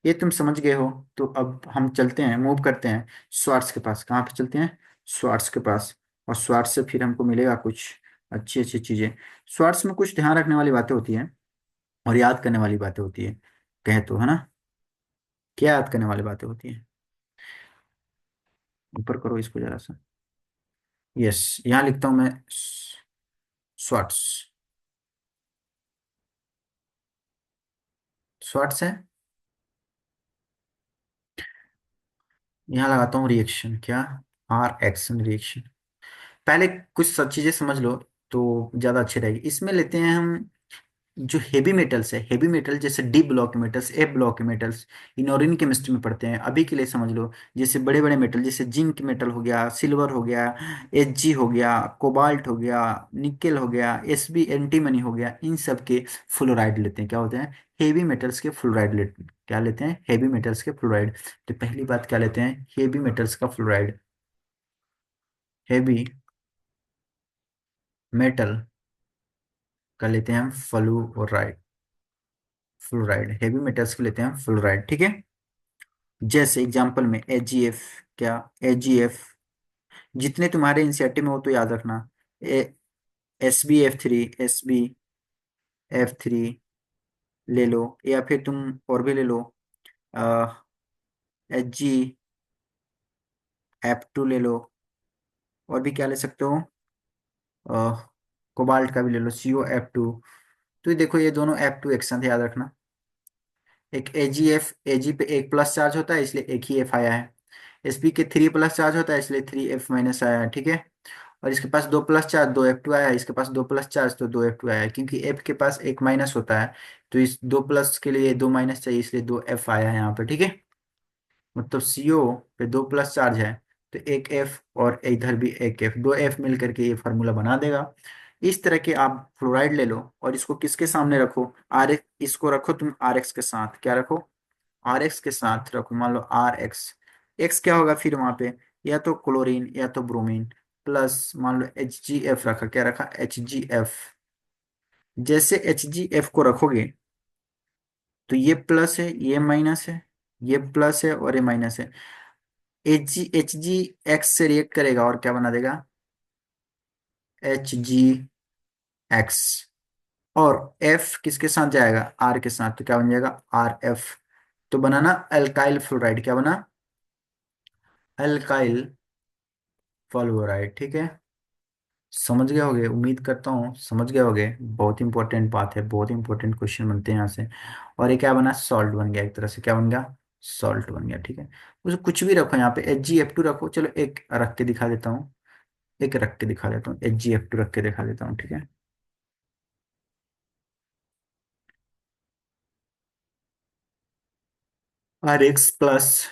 ये तुम समझ गए हो। तो अब हम चलते हैं, मूव करते हैं स्वार्ट्स के पास। कहाँ पे चलते हैं, स्वार्ट्स के पास। और स्वार्ट्स से फिर हमको मिलेगा कुछ अच्छी अच्छी चीजें। स्वार्ट्स में कुछ ध्यान रखने वाली बातें होती हैं और याद करने वाली बातें होती है, कहे तो है ना। क्या याद करने वाली बातें होती हैं, ऊपर करो इसको जरा सा। यस, यहाँ लिखता हूँ मैं स्वार्ट्स। स्वार्ट्स है, यहाँ लगाता हूँ रिएक्शन, क्या, R एक्शन रिएक्शन। पहले कुछ सब चीजें समझ लो तो ज्यादा अच्छी रहेगी। इसमें लेते हैं हम जो हेवी मेटल्स है, हेवी मेटल जैसे डी ब्लॉक मेटल्स, ए ब्लॉक मेटल्स, इनऑर्गेनिक केमिस्ट्री में पढ़ते हैं। अभी के लिए समझ लो, जैसे बड़े बड़े मेटल जैसे जिंक मेटल हो गया, सिल्वर हो गया, Hg हो गया, कोबाल्ट हो गया, निकेल हो गया, Sb एंटीमनी हो गया, इन सब के फ्लोराइड लेते हैं। क्या होते हैं, हेवी मेटल्स के फ्लोराइड लेते हैं। क्या लेते हैं, हेवी मेटल्स के फ्लोराइड। तो पहली बात क्या लेते हैं, हेवी मेटल्स का फ्लोराइड, हेवी मेटल का लेते हैं हम फ्लोराइड, फ्लोराइड हेवी मेटल्स के लेते हैं फ्लोराइड, ठीक है। जैसे एग्जांपल में AgF, क्या, AgF, जितने तुम्हारे एनसीईआरटी में हो तो याद रखना। SbF3, SbF3 ले लो, या फिर तुम और भी ले लो, HgF2 ले लो, और भी क्या ले सकते हो, कोबाल्ट का भी ले लो, COF2। तो ये देखो, ये दोनों F2 एक साथ याद रखना। एक Ag पे एक प्लस चार्ज होता है इसलिए एक ही F आया है। Sp के 3 प्लस चार्ज होता है इसलिए 3F माइनस आया है, ठीक है। और इसके पास 2 प्लस चार्ज, 2F2 आया है, इसके पास 2 प्लस चार्ज तो 2F2 आया है, क्योंकि F के पास एक माइनस होता है। तो इस 2 प्लस के लिए 2 माइनस चाहिए, इसलिए 2F आया है यहाँ पे, ठीक है। मतलब CO पे 2 प्लस चार्ज है तो एक F, और इधर भी एक F, 2F मिल करके ये फार्मूला बना देगा। इस तरह के आप फ्लोराइड ले लो और इसको किसके सामने रखो, आर, इसको रखो तुम RX के साथ, क्या रखो, RX के साथ रखो। मान लो RX, एक्स क्या होगा फिर वहां पे, या तो क्लोरीन या तो ब्रोमीन, प्लस मान लो HgF रखा, क्या रखा, HgF। जैसे HgF को रखोगे तो ये प्लस है, ये माइनस है, ये प्लस है और ये माइनस है। Hg X से रिएक्ट करेगा और क्या बना देगा, HgX। और F किसके साथ जाएगा, R के साथ, तो क्या बन जाएगा, RF। तो बनाना अल्काइल फ्लोराइड, क्या बना, अल्काइल फ्लोराइड, ठीक है। समझ गए होगे, उम्मीद करता हूँ समझ गए होगे। बहुत इंपॉर्टेंट बात है, बहुत इंपॉर्टेंट क्वेश्चन बनते हैं यहाँ से। और ये क्या बना, सॉल्ट बन गया, एक तरह से क्या बन गया, सॉल्ट बन गया, ठीक है। उसे कुछ भी रखो यहाँ पे, HgF2 रखो, चलो एक रख के दिखा देता हूँ, एक रख के दिखा देता हूँ, HgF2 रख के दिखा देता हूँ, ठीक है। RX प्लस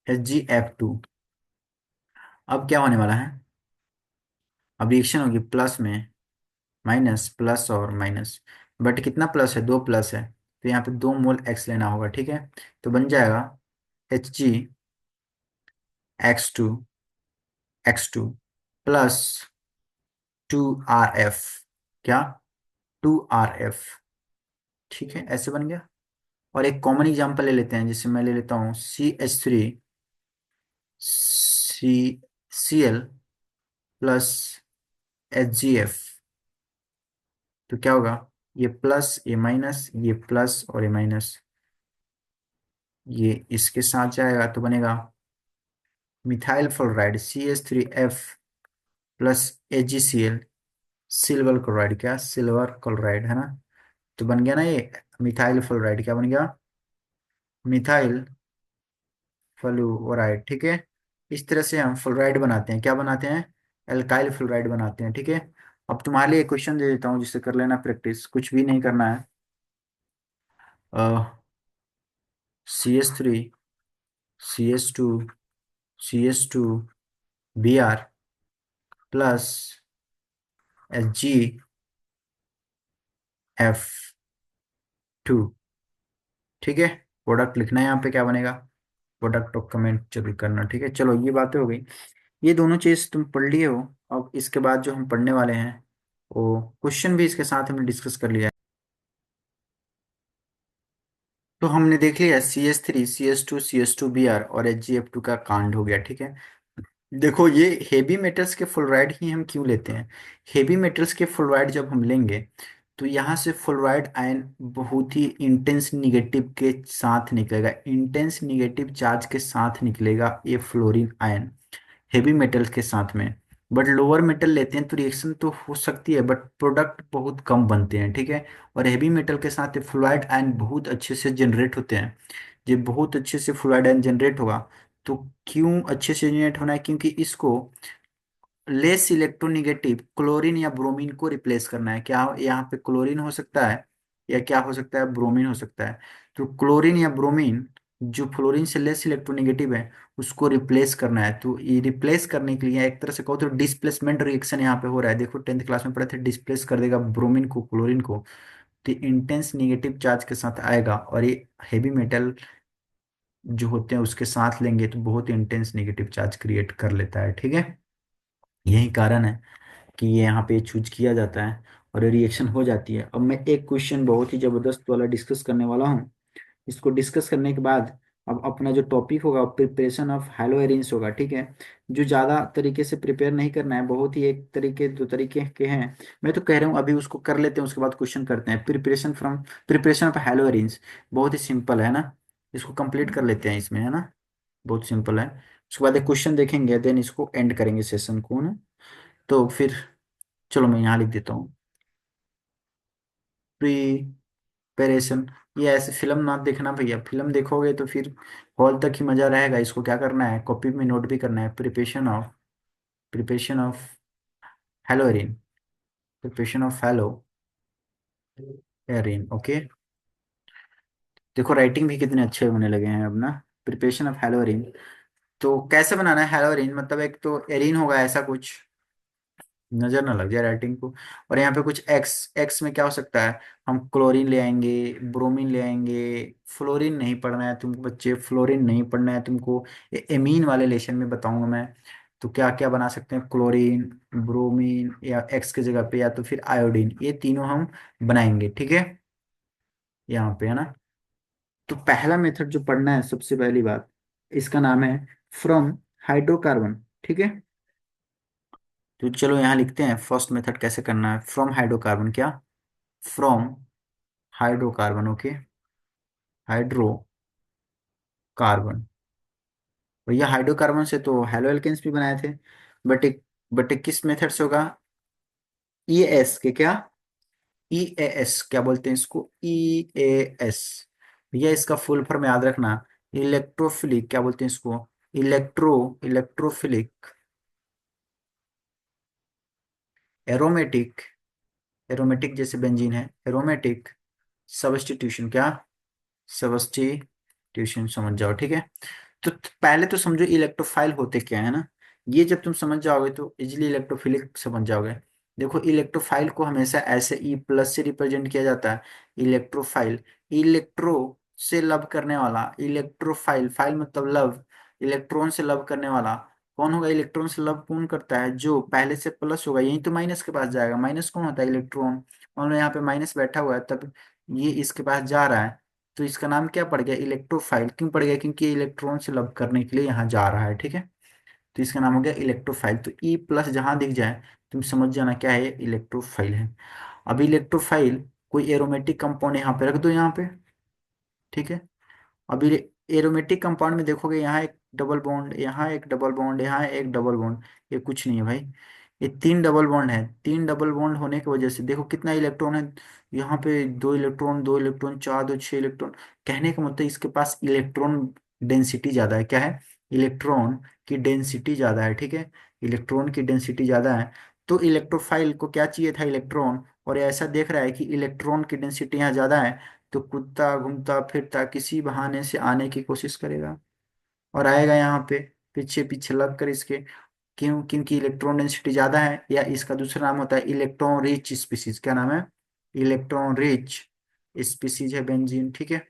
HgF2, अब क्या होने वाला है, अब रिएक्शन होगी प्लस में, माइनस प्लस और माइनस, बट कितना प्लस है, 2 प्लस है। तो यहाँ पे 2 मोल एक्स लेना होगा, ठीक है। तो बन जाएगा Hg x2 प्लस 2Rf, क्या, 2Rf, ठीक है, ऐसे बन गया। और एक कॉमन एग्जांपल ले लेते हैं, जैसे मैं ले लेता हूँ CH3 CCl प्लस HgF। तो क्या होगा, ये प्लस ये माइनस, ये प्लस और ये माइनस, ये इसके साथ जाएगा तो बनेगा methyl fluoride CH3F plus AgCl, silver chloride, क्या, सिल्वर क्लोराइड है ना। तो बन गया ना ये मिथाइल फ्लोराइड, क्या बन गया, मिथाइल फ्लोराइड, ठीक है। इस तरह से हम फ्लोराइड बनाते हैं, क्या बनाते हैं, एल्काइल फ्लोराइड बनाते हैं, ठीक है। अब तुम्हारे लिए क्वेश्चन दे देता हूँ जिससे कर लेना प्रैक्टिस, कुछ भी नहीं करना है। CH3 CH2 प्लस HgF, ठीक है। प्रोडक्ट लिखना है यहाँ पे, क्या बनेगा, प्रोडक्ट ऑफ कमेंट जरूर करना, ठीक है। चलो ये बातें हो गई, ये दोनों चीज तुम पढ़ लिए हो। अब इसके बाद जो हम पढ़ने वाले हैं वो क्वेश्चन भी इसके साथ हमने डिस्कस कर लिया है। तो हमने देख लिया CH3 CH2 CH2Br और HgF2 का कांड हो गया, ठीक है। देखो ये हेवी मेटल्स के फ्लोराइड ही हम क्यों लेते हैं, हेवी मेटल्स के फ्लोराइड जब हम लेंगे तो यहाँ से फ्लोराइड आयन बहुत ही इंटेंस निगेटिव के साथ निकलेगा, इंटेंस निगेटिव चार्ज के साथ निकलेगा ये फ्लोरीन आयन हेवी मेटल्स के साथ में। बट लोअर मेटल लेते हैं तो रिएक्शन तो हो सकती है बट प्रोडक्ट बहुत कम बनते हैं, ठीक है। और हेवी मेटल के साथ फ्लोराइड आयन बहुत अच्छे से जनरेट होते हैं, ये बहुत अच्छे से फ्लोराइड आयन जनरेट होगा। तो क्यों अच्छे से जनरेट होना है, क्योंकि इसको लेस इलेक्ट्रोनिगेटिव क्लोरीन या ब्रोमीन को रिप्लेस करना है। क्या यहाँ पे क्लोरीन हो सकता है या क्या हो सकता है, ब्रोमीन हो सकता है। तो क्लोरीन या ब्रोमीन जो फ्लोरीन से लेस इलेक्ट्रोनिगेटिव है उसको रिप्लेस करना है। तो ये रिप्लेस करने के लिए एक तरह से कहो तो डिस्प्लेसमेंट रिएक्शन यहाँ पे हो रहा है। देखो 10th क्लास में पढ़े थे, डिस्प्लेस कर देगा ब्रोमीन को क्लोरीन को, तो इंटेंस निगेटिव चार्ज के साथ आएगा और ये हेवी मेटल जो होते हैं उसके साथ लेंगे तो बहुत इंटेंस निगेटिव चार्ज क्रिएट कर लेता है, ठीक है। यही कारण है कि ये यहाँ पे चूज किया जाता है और रिएक्शन हो जाती है। अब मैं एक क्वेश्चन बहुत ही जबरदस्त वाला डिस्कस करने वाला हूँ। इसको डिस्कस करने के बाद अब अपना जो टॉपिक होगा प्रिपरेशन ऑफ हैलो एरेंस होगा, ठीक है। जो ज़्यादा तरीके से प्रिपेयर नहीं करना है, बहुत ही एक तरीके दो तरीके के हैं, मैं तो कह रहा हूँ अभी उसको कर लेते हैं, उसके बाद क्वेश्चन करते हैं। प्रिपरेशन ऑफ हैलो एरेंस बहुत ही सिंपल है ना, इसको कंप्लीट कर लेते हैं इसमें, है ना, बहुत सिंपल है। उसके बाद एक क्वेश्चन देखेंगे, देन इसको एंड करेंगे सेशन को ना। तो फिर चलो मैं यहाँ लिख देता हूँ प्रिपरेशन। ये ऐसे फिल्म ना देखना भैया, फिल्म देखोगे तो फिर हॉल तक ही मजा रहेगा, इसको क्या करना है, कॉपी में नोट भी करना है। Preparation of hello Erin, preparation of hello Erin, okay. देखो राइटिंग भी कितने अच्छे होने लगे हैं अब ना। प्रिपरेशन ऑफ हेलो एरिन, तो कैसे बनाना है हेलो एरिन, मतलब एक तो एरिन होगा ऐसा कुछ, नजर ना लग जाए राइटिंग को। और यहाँ पे कुछ एक्स, एक्स में क्या हो सकता है, हम क्लोरीन ले आएंगे, ब्रोमीन ले आएंगे। फ्लोरीन नहीं पढ़ना है तुमको बच्चे, फ्लोरीन नहीं पढ़ना है तुमको, ये एमीन वाले लेशन में बताऊंगा मैं। तो क्या क्या बना सकते हैं, क्लोरीन, ब्रोमीन या एक्स की जगह पे, या तो फिर आयोडीन, ये तीनों हम बनाएंगे, ठीक है, यहाँ पे है ना। तो पहला मेथड जो पढ़ना है सबसे पहली बात, इसका नाम है फ्रॉम हाइड्रोकार्बन, ठीक है। तो चलो यहाँ लिखते हैं फर्स्ट मेथड कैसे करना है, फ्रॉम हाइड्रोकार्बन, क्या, फ्रॉम हाइड्रोकार्बन, ओके, हाइड्रोकार्बन। भैया हाइड्रोकार्बन से तो हेलो एल्केन्स भी बनाए थे, बट एक किस मेथड से होगा, ई एस के, क्या, ई एस, क्या बोलते हैं इसको, ई एस। भैया इसका फुल फॉर्म याद रखना, इलेक्ट्रोफिलिक, क्या बोलते हैं इसको, इलेक्ट्रोफिलिक एरोमेटिक, एरोमेटिक जैसे बेंजीन है, एरोमेटिक सबस्टिट्यूशन, क्या, सबस्टिट्यूशन, समझ जाओ, ठीक है। तो पहले तो समझो इलेक्ट्रोफाइल होते क्या है ना, ये जब तुम समझ जाओगे तो इजिली इलेक्ट्रोफिलिक समझ जाओगे। देखो इलेक्ट्रोफाइल को हमेशा ऐसे ई प्लस से रिप्रेजेंट किया जाता है। इलेक्ट्रोफाइल, इलेक्ट्रो से लव करने वाला, इलेक्ट्रोफाइल, फाइल मतलब लव, इलेक्ट्रॉन से लव करने वाला। कौन होगा इलेक्ट्रॉन से लव? कौन करता है? जो पहले से प्लस होगा, यही तो माइनस के पास जाएगा। माइनस कौन होता है? इलेक्ट्रॉन। मान लो यहाँ पे माइनस बैठा हुआ है, तब ये इसके पास जा रहा है, तो इसका नाम क्या पड़ गया? इलेक्ट्रोफाइल। क्यों पड़ गया? क्योंकि ये इलेक्ट्रॉन से लव करने के लिए यहाँ जा रहा है, ठीक है। तो इसका नाम हो गया इलेक्ट्रोफाइल। तो ई प्लस जहां दिख जाए तुम समझ जाना क्या है, ये इलेक्ट्रोफाइल है। अब इलेक्ट्रोफाइल कोई एरोमेटिक कंपाउंड यहाँ पे रख दो, यहाँ पे, ठीक है। अभी एरोमेटिक कंपाउंड में देखोगे, यहाँ एक डबल बॉन्ड, यहाँ एक डबल बॉन्ड, यहाँ एक डबल बॉन्ड, ये कुछ नहीं है भाई। ये तीन डबल बॉन्ड है। तीन डबल बॉन्ड होने की वजह से देखो कितना इलेक्ट्रॉन है। यहाँ पे दो इलेक्ट्रॉन, दो इलेक्ट्रॉन, चार, दो, छह इलेक्ट्रॉन। कहने का मतलब इसके पास इलेक्ट्रॉन डेंसिटी ज्यादा है। क्या है? इलेक्ट्रॉन की डेंसिटी ज्यादा है, ठीक है। इलेक्ट्रॉन की डेंसिटी ज्यादा है। तो इलेक्ट्रोफाइल को क्या चाहिए था? इलेक्ट्रॉन। और ये ऐसा देख रहा है कि इलेक्ट्रॉन की डेंसिटी यहाँ ज्यादा है, तो कूदता घूमता फिरता किसी बहाने से आने की कोशिश करेगा, और आएगा यहाँ पे पीछे पीछे लग कर इसके। क्यों? क्योंकि इलेक्ट्रॉन डेंसिटी ज्यादा है, या इसका दूसरा नाम होता है इलेक्ट्रॉन रिच स्पीसीज। क्या नाम है? इलेक्ट्रॉन रिच स्पीसीज है बेंजीन, ठीक है।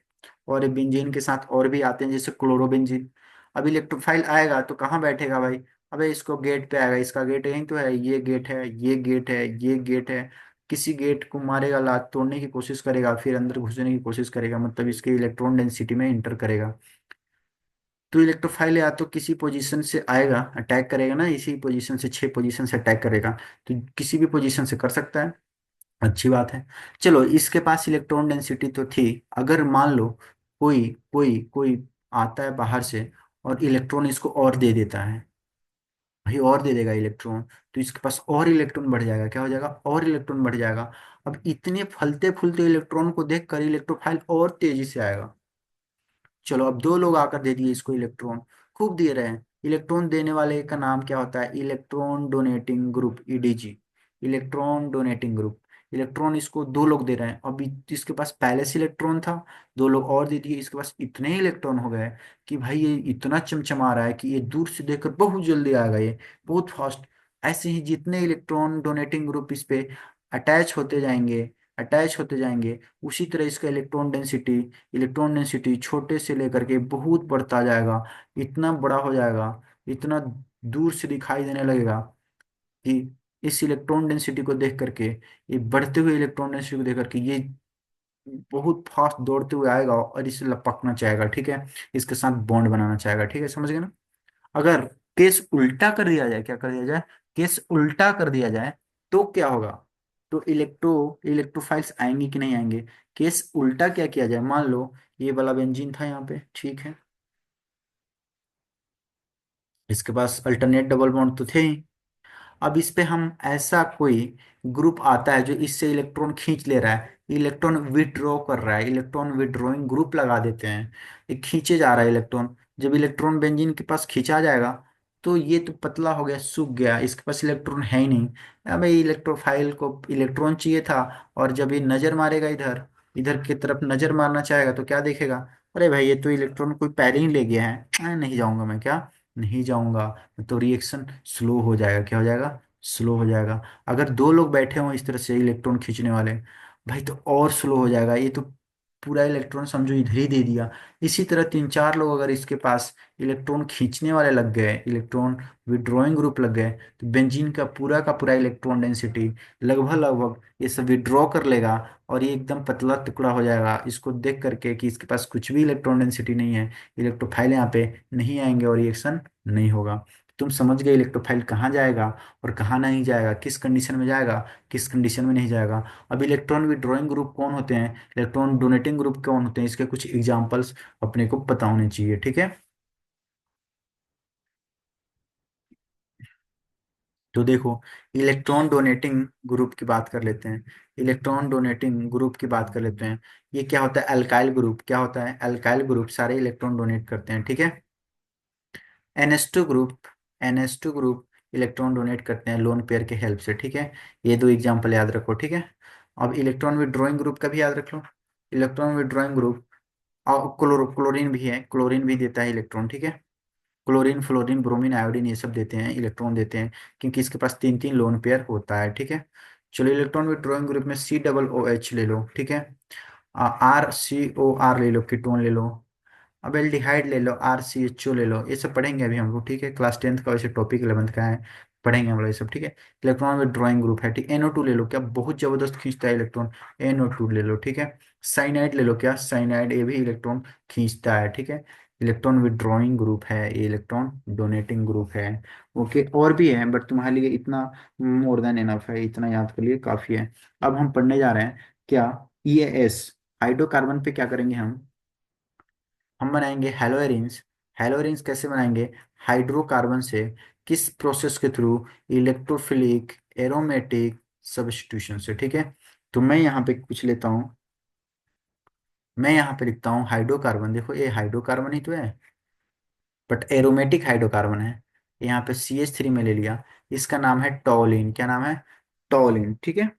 और बेंजीन के साथ और भी आते हैं, जैसे क्लोरोबेंजीन। अब इलेक्ट्रोफाइल आएगा तो कहाँ बैठेगा भाई? अबे इसको गेट पे आएगा। इसका गेट यहीं तो है, ये गेट है, ये गेट है, ये गेट है। किसी गेट को मारेगा, लात तोड़ने की कोशिश करेगा, फिर अंदर घुसने की कोशिश करेगा, मतलब इसके इलेक्ट्रॉन डेंसिटी में इंटर करेगा। तो इलेक्ट्रोफाइल या तो किसी पोजीशन से आएगा, अटैक करेगा ना, इसी पोजीशन से, छह पोजीशन से अटैक करेगा। तो किसी भी पोजीशन से कर सकता है, अच्छी बात है। चलो, इसके पास इलेक्ट्रॉन डेंसिटी तो थी। अगर मान लो कोई कोई कोई आता है बाहर से और इलेक्ट्रॉन इसको और दे देता है, भाई और दे देगा इलेक्ट्रॉन, तो इसके पास और इलेक्ट्रॉन बढ़ जाएगा। क्या हो जाएगा? और इलेक्ट्रॉन बढ़ जाएगा। अब इतने फलते फूलते इलेक्ट्रॉन को देखकर इलेक्ट्रोफाइल और तेजी से आएगा। चलो, अब दो लोग आकर दे दिए इसको इलेक्ट्रॉन, खूब दे रहे हैं। इलेक्ट्रॉन देने वाले का नाम क्या होता है? Electron donating group, EDG. Electron donating group. Electron इसको दो लोग दे रहे हैं। अभी इसके पास पहले से इलेक्ट्रॉन था, दो लोग और दे दिए, इसके पास इतने इलेक्ट्रॉन हो गए कि भाई ये इतना चमचमा रहा है कि ये दूर से देखकर बहुत जल्दी आएगा, ये बहुत फास्ट। ऐसे ही जितने इलेक्ट्रॉन डोनेटिंग ग्रुप इस पे अटैच होते जाएंगे, अटैच होते जाएंगे, उसी तरह इसका इलेक्ट्रॉन डेंसिटी छोटे से लेकर के बहुत बढ़ता जाएगा। इतना बड़ा हो जाएगा, इतना दूर से दिखाई देने लगेगा कि इस इलेक्ट्रॉन डेंसिटी को देख करके, ये बढ़ते हुए इलेक्ट्रॉन डेंसिटी को देख करके, ये बहुत फास्ट दौड़ते हुए आएगा और इसे लपकना चाहेगा, ठीक है। इसके साथ बॉन्ड बनाना चाहेगा, ठीक है, समझ गए ना। अगर केस उल्टा कर दिया जाए, क्या कर दिया जाए? केस उल्टा कर दिया जाए तो क्या होगा? तो इलेक्ट्रोफाइल्स आएंगे कि नहीं आएंगे? केस उल्टा क्या किया जाए? मान लो ये वाला बेंजीन था यहाँ पे, ठीक है। इसके पास अल्टरनेट डबल बॉन्ड तो थे ही। अब इस पे हम ऐसा कोई ग्रुप आता है जो इससे इलेक्ट्रॉन खींच ले रहा है, इलेक्ट्रॉन विड्रॉ कर रहा है, इलेक्ट्रॉन विड्रॉइंग ग्रुप लगा देते हैं। ये खींचे जा रहा है इलेक्ट्रॉन। जब इलेक्ट्रॉन बेंजीन के पास खींचा जाएगा, तो ये तो पतला हो गया, सूख गया, इसके पास इलेक्ट्रॉन है ही नहीं। अब ये इलेक्ट्रोफाइल को इलेक्ट्रॉन चाहिए था, और जब ये नजर मारेगा इधर, इधर की तरफ नजर मारना चाहेगा, तो क्या देखेगा? अरे भाई ये तो इलेक्ट्रॉन कोई पहले ही ले गया है, नहीं जाऊंगा मैं, क्या नहीं जाऊंगा। तो रिएक्शन स्लो हो जाएगा। क्या हो जाएगा? स्लो हो जाएगा। अगर दो लोग बैठे हों इस तरह से इलेक्ट्रॉन खींचने वाले, भाई तो और स्लो हो जाएगा। ये तो पूरा इलेक्ट्रॉन समझो इधर ही दे दिया। इसी तरह तीन चार लोग अगर इसके पास इलेक्ट्रॉन खींचने वाले लग गए, इलेक्ट्रॉन विड्रॉइंग ग्रुप लग गए, तो बेंजीन का पूरा इलेक्ट्रॉन डेंसिटी लगभग लगभग ये सब विड्रॉ कर लेगा, और ये एकदम पतला टुकड़ा हो जाएगा। इसको देख करके कि इसके पास कुछ भी इलेक्ट्रॉन डेंसिटी नहीं है, इलेक्ट्रोफाइल यहाँ पे नहीं आएंगे और रिएक्शन नहीं होगा। तुम समझ गए इलेक्ट्रोफाइल कहाँ जाएगा और कहाँ नहीं जाएगा, किस कंडीशन में जाएगा, किस कंडीशन में नहीं जाएगा। अब इलेक्ट्रॉन विड्रॉइंग ग्रुप कौन होते हैं, इलेक्ट्रॉन डोनेटिंग ग्रुप कौन होते हैं, इसके कुछ एग्जांपल्स अपने को पता होने चाहिए, ठीक है। तो देखो, इलेक्ट्रॉन डोनेटिंग ग्रुप की बात कर लेते हैं। इलेक्ट्रॉन डोनेटिंग ग्रुप की बात कर लेते हैं। ये क्या होता है? Alkyl group. क्या होता है? अल्काइल ग्रुप सारे इलेक्ट्रॉन डोनेट करते हैं, ठीक है। NH2 group, NH2 group electron donate करते हैं लोन पेयर के हेल्प से, ठीक है। ये दो एग्जांपल याद रखो, ठीक है। अब इलेक्ट्रॉन विड्रॉइंग ग्रुप का भी याद रख लो। इलेक्ट्रॉन विड्रॉइंग ग्रुप, और क्लोरीन भी है, क्लोरीन भी देता है इलेक्ट्रॉन, ठीक है। क्लोरीन, फ्लोरीन, ब्रोमीन, आयोडीन ये सब देते हैं, इलेक्ट्रॉन देते हैं, क्योंकि इसके पास तीन तीन लोन पेयर होता है, ठीक है। चलो इलेक्ट्रॉन विड्रॉइंग ग्रुप में COOH ले लो, ठीक है। RCOR ले लो, कीटोन ले लो। अब एल्डिहाइड ले लो, RCHO ले लो। ये सब पढ़ेंगे अभी हम लोग, ठीक है। क्लास 10th का वैसे टॉपिक 11th का है, पढ़ेंगे हम लोग ये सब, ठीक है। इलेक्ट्रॉन विड्रॉइंग ग्रुप है, ठीक। NO2 ले लो, क्या बहुत जबरदस्त खींचता है इलेक्ट्रॉन, NO2 ले लो, ठीक है। साइनाइड ले लो, क्या साइनाइड, ये भी इलेक्ट्रॉन खींचता है, ठीक है। इलेक्ट्रॉन विड्रॉइंग ग्रुप है, ये इलेक्ट्रॉन डोनेटिंग ग्रुप है। ओके, और भी है बट तुम्हारे लिए इतना मोर देन एनफ है, इतना याद कर लिए काफी है। अब हम पढ़ने जा रहे हैं क्या, EAS, हाइड्रोकार्बन पे क्या करेंगे हम बनाएंगे हेलोएरिन्स। हेलोएरिन्स कैसे बनाएंगे, हाइड्रोकार्बन से, किस प्रोसेस के थ्रू, इलेक्ट्रोफिलिक एरोमेटिक सब्स्टिट्यूशन से, ठीक है। तो मैं यहाँ पे कुछ लेता हूँ, मैं यहाँ पे लिखता हूँ हाइड्रोकार्बन, देखो ये हाइड्रोकार्बन ही तो है, बट एरोमेटिक हाइड्रोकार्बन है। यहाँ पे CH3 में ले लिया, इसका नाम है टॉलिन, क्या नाम है, टॉलिन, ठीक है।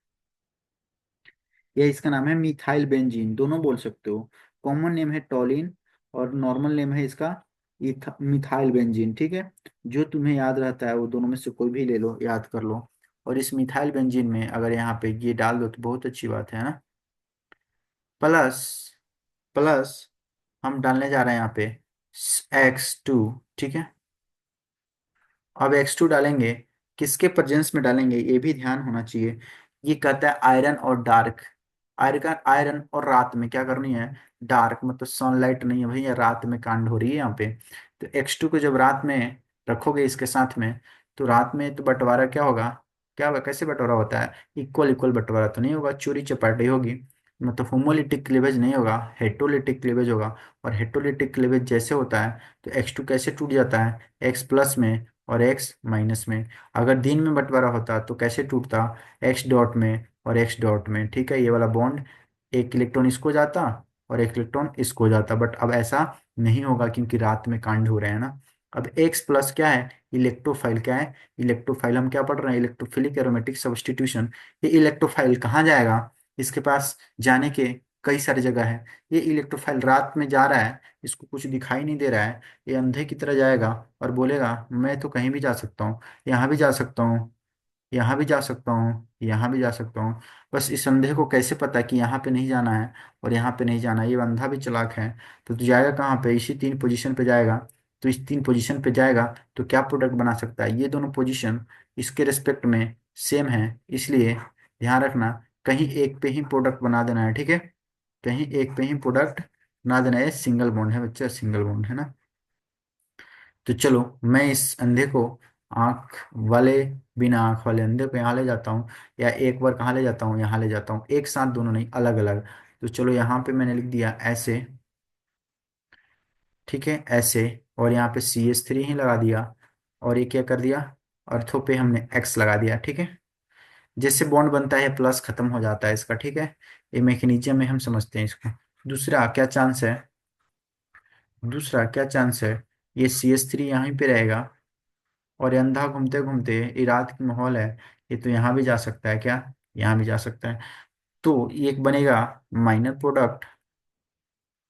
या इसका नाम है मिथाइल बेंजीन, दोनों बोल सकते हो। कॉमन नेम है टॉलिन, और नॉर्मल नेम है इसका मिथाइल बेंजीन, ठीक है। जो तुम्हें याद रहता है वो दोनों में से कोई भी ले लो, याद कर लो। और इस मिथाइल बेंजीन में अगर यहाँ पे ये डाल दो तो बहुत अच्छी बात है ना। प्लस, प्लस हम डालने जा रहे हैं यहाँ पे X2, ठीक है। अब X2 डालेंगे, किसके प्रेजेंस में डालेंगे ये भी ध्यान होना चाहिए। ये कहता है आयरन और डार्क, आयरन, आयरन और रात में क्या करनी है, डार्क, मतलब सनलाइट नहीं है भैया, रात में कांड हो रही है यहाँ पे। तो X2 को जब रात में रखोगे इसके साथ में, तो रात में तो बंटवारा क्या होगा, क्या होगा, कैसे बंटवारा होता है, इक्वल इक्वल बंटवारा तो नहीं होगा, चोरी चपाटी होगी, मतलब होमोलिटिक क्लीवेज नहीं होगा, हेटरोलिटिक क्लीवेज होगा। और हेटरोलिटिक क्लीवेज जैसे होता है, तो X2 कैसे टूट जाता है, X प्लस में और X माइनस में। अगर दिन में बंटवारा होता तो कैसे टूटता, X डॉट में और X डॉट में, ठीक है। ये वाला बॉन्ड, एक इलेक्ट्रॉन इसको जाता और एक इलेक्ट्रॉन इसको जाता, बट अब ऐसा नहीं होगा क्योंकि रात में कांड हो रहे हैं ना। अब X प्लस क्या है, इलेक्ट्रोफाइल, क्या है, इलेक्ट्रोफाइल। हम क्या पढ़ रहे हैं, इलेक्ट्रोफिलिक एरोमेटिक सब्स्टिट्यूशन। ये इलेक्ट्रोफाइल कहाँ जाएगा, इसके पास जाने के कई सारी जगह है। ये इलेक्ट्रोफाइल रात में जा रहा है, इसको कुछ दिखाई नहीं दे रहा है, ये अंधे की तरह जाएगा और बोलेगा मैं तो कहीं भी जा सकता हूँ, यहाँ भी जा सकता हूँ, यहाँ भी जा सकता हूँ, यहाँ भी जा सकता हूँ। बस इस अंधे को कैसे पता कि यहाँ पे नहीं जाना है और यहाँ पे नहीं जाना है, ये अंधा भी चालाक है। तो तू जाएगा कहाँ पे, इसी तीन पोजीशन पे जाएगा। तो इस तीन पोजीशन पे जाएगा तो क्या प्रोडक्ट बना सकता है, ये दोनों पोजीशन इसके रिस्पेक्ट में सेम है, इसलिए ध्यान रखना, कहीं एक पे ही प्रोडक्ट बना देना है, ठीक है। कहीं एक पे ही प्रोडक्ट बना देना है, सिंगल बॉन्ड है बच्चा, सिंगल बॉन्ड है ना। तो चलो मैं इस अंधे को, आंख वाले, बिना आंख वाले अंधे को यहाँ ले जाता हूँ, या एक बार कहाँ ले जाता हूँ, यहाँ ले जाता हूँ, एक साथ दोनों नहीं, अलग अलग। तो चलो यहाँ पे मैंने लिख दिया ऐसे, ठीक है, ऐसे। और यहाँ पे CH3 ही लगा दिया, और ये क्या कर दिया, अर्थों पे हमने X लगा दिया, ठीक है। जैसे बॉन्ड बनता है प्लस खत्म हो जाता है इसका, ठीक है। ये मैकेनिज्म में हम समझते हैं इसको। दूसरा क्या चांस है, दूसरा क्या चांस है, ये CH3 यहीं पे रहेगा, और ये अंधा घूमते घूमते, ये रात की माहौल है, ये तो यहाँ भी जा सकता है, क्या, यहाँ भी जा सकता है। तो एक बनेगा माइनर प्रोडक्ट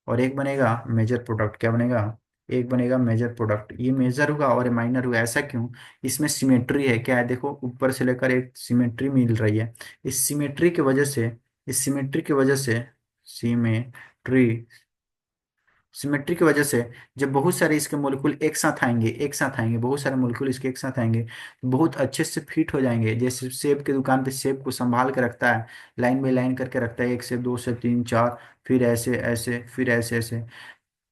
और एक बनेगा मेजर प्रोडक्ट, क्या बनेगा, एक बनेगा मेजर प्रोडक्ट। ये मेजर होगा और ये माइनर होगा, ऐसा क्यों, इसमें सिमेट्री है, क्या है, देखो ऊपर से लेकर एक सिमेट्री मिल रही है। इस सिमेट्री की वजह से, इस सिमेट्री की वजह से, सिमेट्री, सिमेट्री की वजह से जब बहुत सारे इसके मॉलिक्यूल एक साथ आएंगे, एक साथ आएंगे, बहुत सारे मॉलिक्यूल इसके एक साथ आएंगे, तो बहुत अच्छे से फिट हो जाएंगे। जैसे सेब की दुकान पे सेब को संभाल के रखता है, लाइन बाई लाइन करके रखता है, एक सेब, दो सेब, तीन, चार, फिर ऐसे ऐसे, फिर ऐसे ऐसे।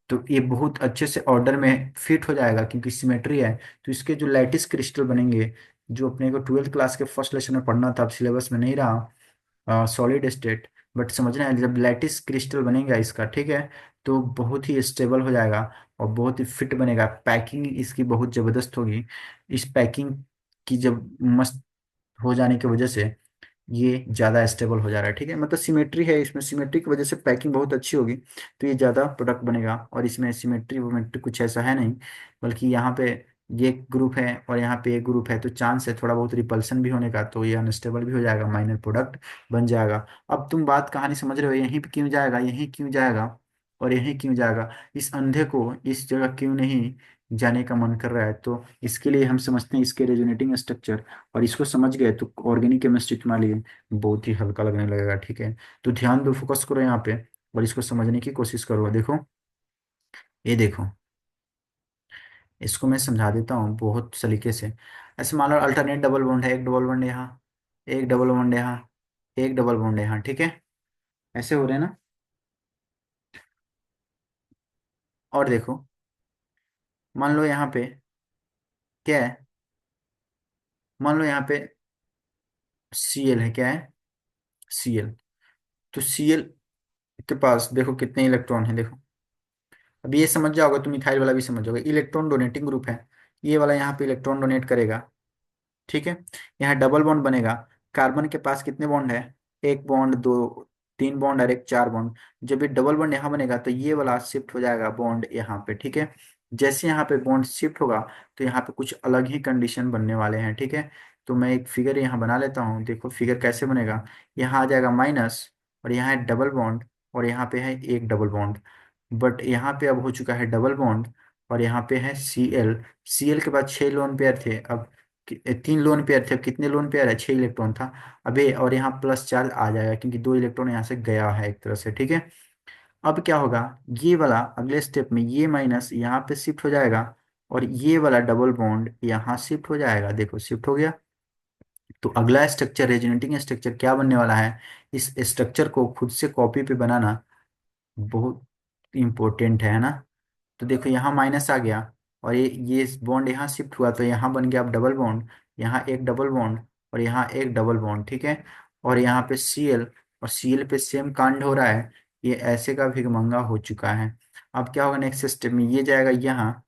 तो ये बहुत अच्छे से ऑर्डर में फिट हो जाएगा क्योंकि सिमेट्री है। तो इसके जो लैटिस क्रिस्टल बनेंगे, जो अपने को 12th क्लास के फर्स्ट लेसन में पढ़ना था, अब सिलेबस में नहीं रहा, सॉलिड स्टेट, बट समझना है जब लैटिस क्रिस्टल बनेगा इसका, ठीक है, तो बहुत ही स्टेबल हो जाएगा और बहुत ही फिट बनेगा। पैकिंग इसकी बहुत जबरदस्त होगी। इस पैकिंग की जब मस्त हो जाने की वजह से ये ज़्यादा स्टेबल हो जा रहा है, ठीक है। मतलब सिमेट्री है इसमें, सिमेट्री की वजह से पैकिंग बहुत अच्छी होगी, तो ये ज़्यादा प्रोडक्ट बनेगा। और इसमें सिमेट्री वोमेट्री कुछ ऐसा है नहीं, बल्कि यहाँ पे ये ग्रुप है और यहाँ पे एक ग्रुप है, तो चांस है थोड़ा बहुत रिपल्सन भी होने का, तो ये अनस्टेबल भी हो जाएगा, माइनर प्रोडक्ट बन जाएगा। अब तुम बात कहानी समझ रहे हो, यहीं पे क्यों जाएगा, यहीं क्यों जाएगा और यहीं क्यों जाएगा, इस अंधे को इस जगह क्यों नहीं जाने का मन कर रहा है, तो इसके लिए हम समझते हैं इसके रेजोनेटिंग स्ट्रक्चर, और इसको समझ गए तो ऑर्गेनिक केमिस्ट्री तुम्हारे लिए बहुत ही हल्का लगने लगेगा। ठीक है, तो ध्यान दो, फोकस करो यहाँ पे और इसको समझने की कोशिश करो। देखो, ये देखो, इसको मैं समझा देता हूँ बहुत सलीके से। ऐसे मान लो अल्टरनेट डबल बॉन्ड है, एक डबल बॉन्ड यहाँ, एक डबल बॉन्ड यहाँ, एक डबल बॉन्ड यहाँ। ठीक है, ऐसे हो रहे हैं ना। और देखो, मान लो यहाँ पे क्या है, मान लो यहाँ पे Cl है, क्या है, Cl। तो Cl के पास देखो कितने इलेक्ट्रॉन है, देखो। अब ये समझ जाओगे तो मिथाइल वाला भी समझ जाओगे, इलेक्ट्रॉन डोनेटिंग ग्रुप है, ये वाला यहाँ पे इलेक्ट्रॉन डोनेट करेगा। ठीक है, यहाँ डबल बॉन्ड बनेगा। कार्बन के पास कितने बॉन्ड है, एक बॉन्ड, दो, तीन बॉन्ड और एक, चार बॉन्ड। जब ये डबल बॉन्ड यहाँ बनेगा तो ये वाला शिफ्ट हो जाएगा बॉन्ड यहाँ पे। ठीक है, जैसे यहाँ पे बॉन्ड शिफ्ट होगा तो यहाँ पे कुछ अलग ही कंडीशन बनने वाले हैं। ठीक है, तो मैं एक फिगर यहाँ बना लेता हूँ। देखो फिगर कैसे बनेगा, यहाँ आ जाएगा माइनस, और यहाँ है डबल बॉन्ड, और यहाँ पे है एक डबल बॉन्ड। बट यहाँ पे अब हो चुका है डबल बॉन्ड, और यहाँ पे है Cl। Cl के बाद 6 लोन पेयर थे, अब 3 लोन पेयर थे, अब कितने लोन पेयर है, 6 इलेक्ट्रॉन था। अबे और यहाँ प्लस चार्ज आ जाएगा क्योंकि 2 इलेक्ट्रॉन यहाँ से गया है एक तरह से। ठीक है, अब क्या होगा, ये वाला अगले स्टेप में ये माइनस यहाँ पे शिफ्ट हो जाएगा, और ये वाला डबल बॉन्ड यहाँ शिफ्ट हो जाएगा। देखो शिफ्ट हो गया। तो अगला स्ट्रक्चर, रेजोनेटिंग स्ट्रक्चर क्या बनने वाला है, इस स्ट्रक्चर को खुद से कॉपी पे बनाना बहुत इंपॉर्टेंट है ना। तो देखो यहाँ माइनस आ गया, और ये बॉन्ड यहाँ शिफ्ट हुआ तो यहाँ बन गया अब डबल बॉन्ड, यहाँ एक डबल बॉन्ड, और यहाँ एक डबल बॉन्ड। ठीक है, और यहाँ पे Cl, और Cl पे सेम कांड हो रहा है, ये ऐसे का भिगमंगा हो चुका है। अब क्या होगा नेक्स्ट स्टेप में, ये जाएगा यहाँ,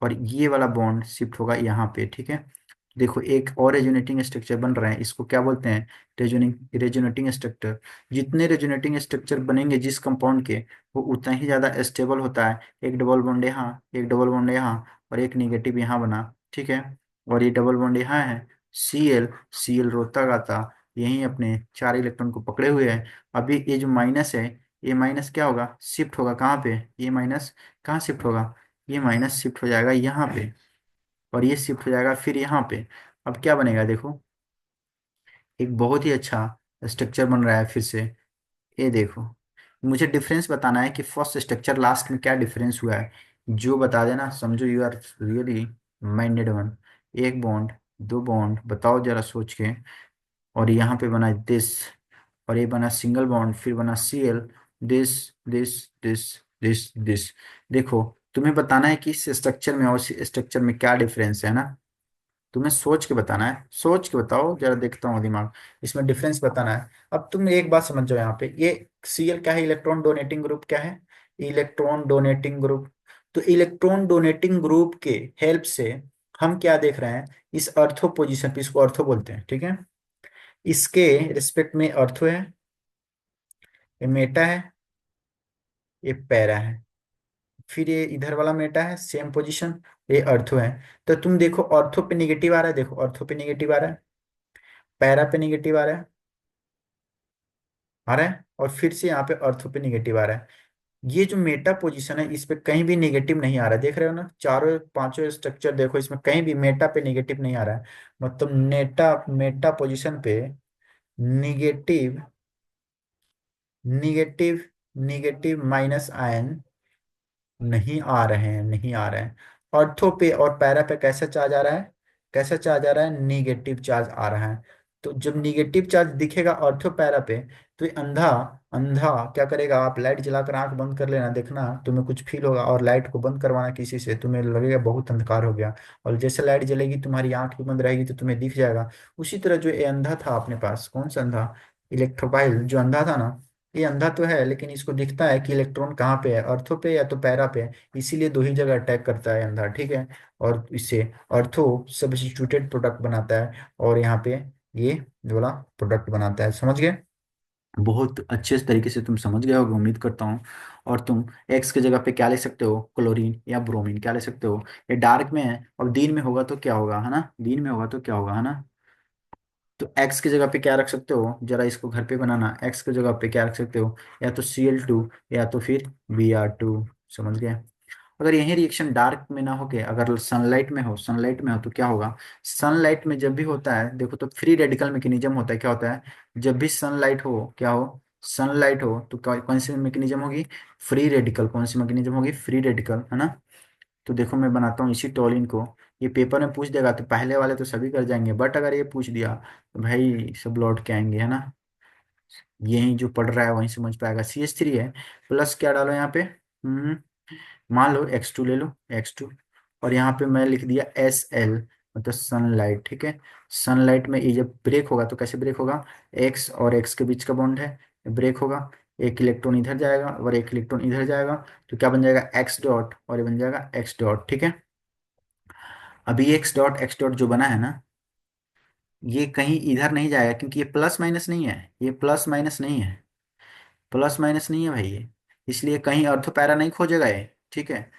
और ये वाला बॉन्ड शिफ्ट होगा यहाँ पे। ठीक है, देखो एक और रेजोनेटिंग स्ट्रक्चर बन रहे हैं, इसको क्या बोलते हैं, रेजोनेटिंग स्ट्रक्चर। जितने रेजोनेटिंग स्ट्रक्चर बनेंगे जिस कंपाउंड के, वो उतना ही ज्यादा स्टेबल होता है। एक डबल बॉन्ड यहाँ, एक डबल बॉन्ड यहाँ, और एक निगेटिव यहाँ बना। ठीक है, और ये डबल बॉन्ड यहाँ है, Cl। Cl रोता गाता यहीं अपने 4 इलेक्ट्रॉन को पकड़े हुए है। अभी ये जो माइनस है, ये माइनस क्या होगा, शिफ्ट होगा कहाँ पे, ये माइनस कहाँ शिफ्ट होगा, ये माइनस शिफ्ट हो जाएगा यहाँ पे, और ये शिफ्ट हो जाएगा फिर यहाँ पे। अब क्या बनेगा देखो, एक बहुत ही अच्छा स्ट्रक्चर बन रहा है फिर से। ये देखो, मुझे डिफरेंस बताना है कि फर्स्ट स्ट्रक्चर लास्ट में क्या डिफरेंस हुआ है, जो बता देना समझो you are really minded one. एक बॉन्ड, दो बॉन्ड, बताओ जरा सोच के। और यहाँ पे बना दिस, और ये बना सिंगल बॉन्ड, फिर बना Cl, this, this, this, this, this. देखो, तुम्हें बताना है कि इस स्ट्रक्चर में और इस स्ट्रक्चर में क्या डिफरेंस है ना। तुम्हें सोच के बताना है, सोच के बताओ जरा, देखता हूँ दिमाग। इसमें डिफरेंस बताना है। अब तुम एक बात समझ जाओ, यहाँ पे ये Cl क्या है, इलेक्ट्रॉन डोनेटिंग ग्रुप क्या है, इलेक्ट्रॉन डोनेटिंग ग्रुप। तो इलेक्ट्रॉन डोनेटिंग ग्रुप के हेल्प से हम क्या देख रहे हैं, इस अर्थो पोजीशन पे, इसको अर्थो बोलते हैं। ठीक है, इसके रिस्पेक्ट में अर्थो है, ये मेटा है, ये पैरा है, फिर ये इधर वाला मेटा है सेम पोजीशन, ये अर्थो है। तो तुम देखो अर्थो पे निगेटिव आ रहा है, देखो अर्थो पे निगेटिव आ रहा है, पैरा पे निगेटिव आ रहा है, आ रहा है, और फिर से यहाँ पे अर्थो पे निगेटिव आ रहा है। ये जो मेटा पोजीशन है इस पे कहीं भी निगेटिव नहीं आ रहा है, देख रहे हो ना, चारों पांचों स्ट्रक्चर देखो, इसमें कहीं भी मेटा पे निगेटिव नहीं आ रहा है। मतलब नेटा मेटा पोजीशन पे negative, negative, negative minus ion नहीं आ रहे हैं, नहीं आ रहे हैं। ऑर्थो पे और पैरा पे कैसा चार्ज आ रहा है, कैसा चार्ज आ रहा है, निगेटिव चार्ज आ रहा है। तो जब निगेटिव चार्ज दिखेगा ऑर्थो पैरा पे, तो ये अंधा, अंधा क्या करेगा, आप लाइट जलाकर आंख बंद कर लेना, देखना तुम्हें कुछ फील होगा, और लाइट को बंद करवाना किसी से, तुम्हें लगेगा बहुत अंधकार हो गया। और जैसे लाइट जलेगी तुम्हारी आंख भी बंद रहेगी तो तुम्हें दिख जाएगा। उसी तरह जो ये अंधा था अपने पास, कौन सा अंधा, इलेक्ट्रोफाइल जो अंधा था ना, ये अंधा तो है लेकिन इसको दिखता है कि इलेक्ट्रॉन कहाँ पे है, अर्थो पे या तो पैरा पे है, इसीलिए दो ही जगह अटैक करता है अंधा। ठीक है, और इससे अर्थो सब्स्टिट्यूटेड प्रोडक्ट बनाता है, और यहाँ पे ये वाला प्रोडक्ट बनाता है। समझ गए, बहुत अच्छे तरीके से तुम समझ गए होगे उम्मीद करता हूँ। और तुम एक्स की जगह पे क्या ले सकते हो, क्लोरीन या ब्रोमीन क्या ले सकते हो। ये डार्क में है, और दिन में होगा तो क्या होगा, है ना, दिन में होगा तो क्या होगा, है ना। तो एक्स की जगह पे क्या रख सकते हो, जरा इसको घर पे बनाना, एक्स की जगह पे क्या रख सकते हो, या तो Cl2, या तो फिर Br2। समझ गए। अगर यही रिएक्शन डार्क में ना होके अगर सनलाइट में हो तो क्या होगा? सनलाइट में जब भी होता है देखो तो फ्री रेडिकल मैकेनिज्म होता है। क्या होता है? जब भी सनलाइट हो, क्या हो, सनलाइट हो तो कौन सी मैकेनिज्म होगी? Free radical. कौन सी मैकेनिज्म होगी? फ्री रेडिकल, है ना? तो देखो मैं बनाता हूँ इसी टोलिन को। ये पेपर में पूछ देगा तो पहले वाले तो सभी कर जाएंगे, बट अगर ये पूछ दिया तो भाई सब लौट के आएंगे, है ना? यही जो पढ़ रहा है वही समझ पाएगा। CH3 है, प्लस क्या डालो यहाँ पे? मान लो X2 ले लो, X2। और यहाँ पे मैं लिख दिया SL, मतलब सनलाइट। ठीक है, सनलाइट में ये जब ब्रेक होगा तो कैसे ब्रेक होगा? X और X के बीच का बॉन्ड है, ब्रेक होगा। एक इलेक्ट्रॉन इधर जाएगा और एक इलेक्ट्रॉन इधर जाएगा, तो क्या बन जाएगा? X डॉट, और ये बन जाएगा X डॉट। ठीक है, अभी X डॉट जो बना है ना, ये कहीं इधर नहीं जाएगा क्योंकि ये प्लस माइनस नहीं है, ये प्लस माइनस नहीं है, प्लस माइनस नहीं है भाई ये, इसलिए कहीं ऑर्थो पैरा नहीं खोजेगा ये। ठीक है,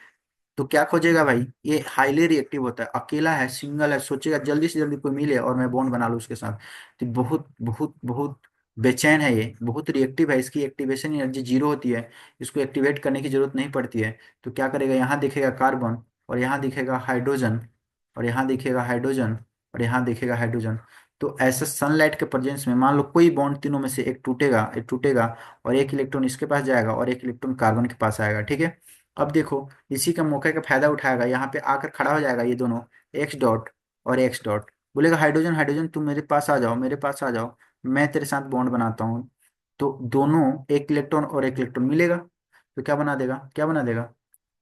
तो क्या खोजेगा भाई? ये हाईली रिएक्टिव होता है, अकेला है, सिंगल है, सोचेगा जल्दी से जल्दी कोई मिले और मैं बॉन्ड बना लूं उसके साथ। तो बहुत बहुत बहुत बेचैन है ये, बहुत रिएक्टिव है, इसकी एक्टिवेशन एनर्जी जीरो होती है, इसको एक्टिवेट करने की जरूरत नहीं पड़ती है। तो क्या करेगा? यहाँ दिखेगा कार्बन, और यहाँ दिखेगा हाइड्रोजन, और यहाँ दिखेगा हाइड्रोजन, और यहाँ दिखेगा हाइड्रोजन। तो ऐसा सनलाइट के प्रेजेंस में मान लो कोई बॉन्ड तीनों में से एक टूटेगा, और एक इलेक्ट्रॉन इसके पास जाएगा और एक इलेक्ट्रॉन कार्बन के पास आएगा। ठीक है, अब देखो इसी का मौके का फायदा उठाएगा, यहाँ पे आकर खड़ा हो जाएगा ये दोनों, एक्स डॉट और एक्स डॉट। बोलेगा हाइड्रोजन हाइड्रोजन तुम मेरे पास आ जाओ, मेरे पास आ जाओ, मैं तेरे साथ बॉन्ड बनाता हूँ। तो दोनों एक इलेक्ट्रॉन और एक इलेक्ट्रॉन मिलेगा, तो क्या बना देगा? क्या बना देगा?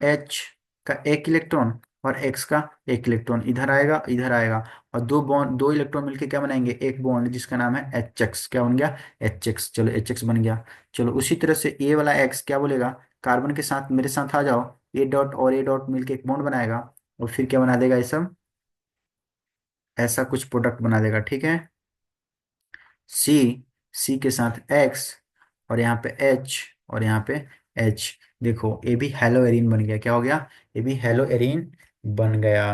एच का एक इलेक्ट्रॉन और एक्स का एक इलेक्ट्रॉन इधर आएगा, इधर आएगा, और दो बॉन्ड, दो इलेक्ट्रॉन मिलके क्या बनाएंगे? एक बॉन्ड जिसका नाम है HX। क्या बन गया? HX। चलो HX बन गया। चलो उसी तरह से ये वाला X क्या बोलेगा? कार्बन के साथ मेरे साथ आ जाओ, ए डॉट और ए डॉट मिलके एक बॉन्ड बनाएगा, और फिर क्या बना देगा? ये सब ऐसा कुछ प्रोडक्ट बना देगा। ठीक है, सी, सी के साथ एक्स, और यहाँ पे एच, और यहाँ पे एच। देखो ये भी हेलो एरीन बन गया। क्या हो गया? ये भी हेलो एरीन बन गया।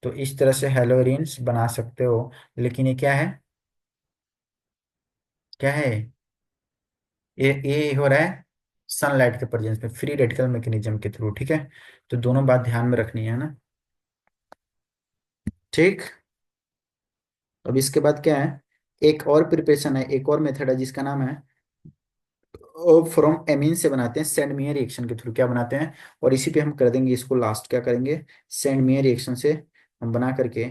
तो इस तरह से हेलो एरीन्स बना सकते हो। लेकिन ये क्या है? क्या है? ये हो रहा है सनलाइट के प्रेजेंस में, फ्री रेडिकल मैकेनिज्म के थ्रू। ठीक है, तो दोनों बात ध्यान में रखनी है ना। ठीक, अब इसके बाद क्या है? एक और प्रिपरेशन है, एक और मेथड है जिसका नाम है फ्रॉम एमीन से बनाते हैं सेंडमियर रिएक्शन के थ्रू। क्या बनाते हैं? और इसी पे हम कर देंगे इसको लास्ट। क्या करेंगे? सेंडमियर रिएक्शन से हम बना करके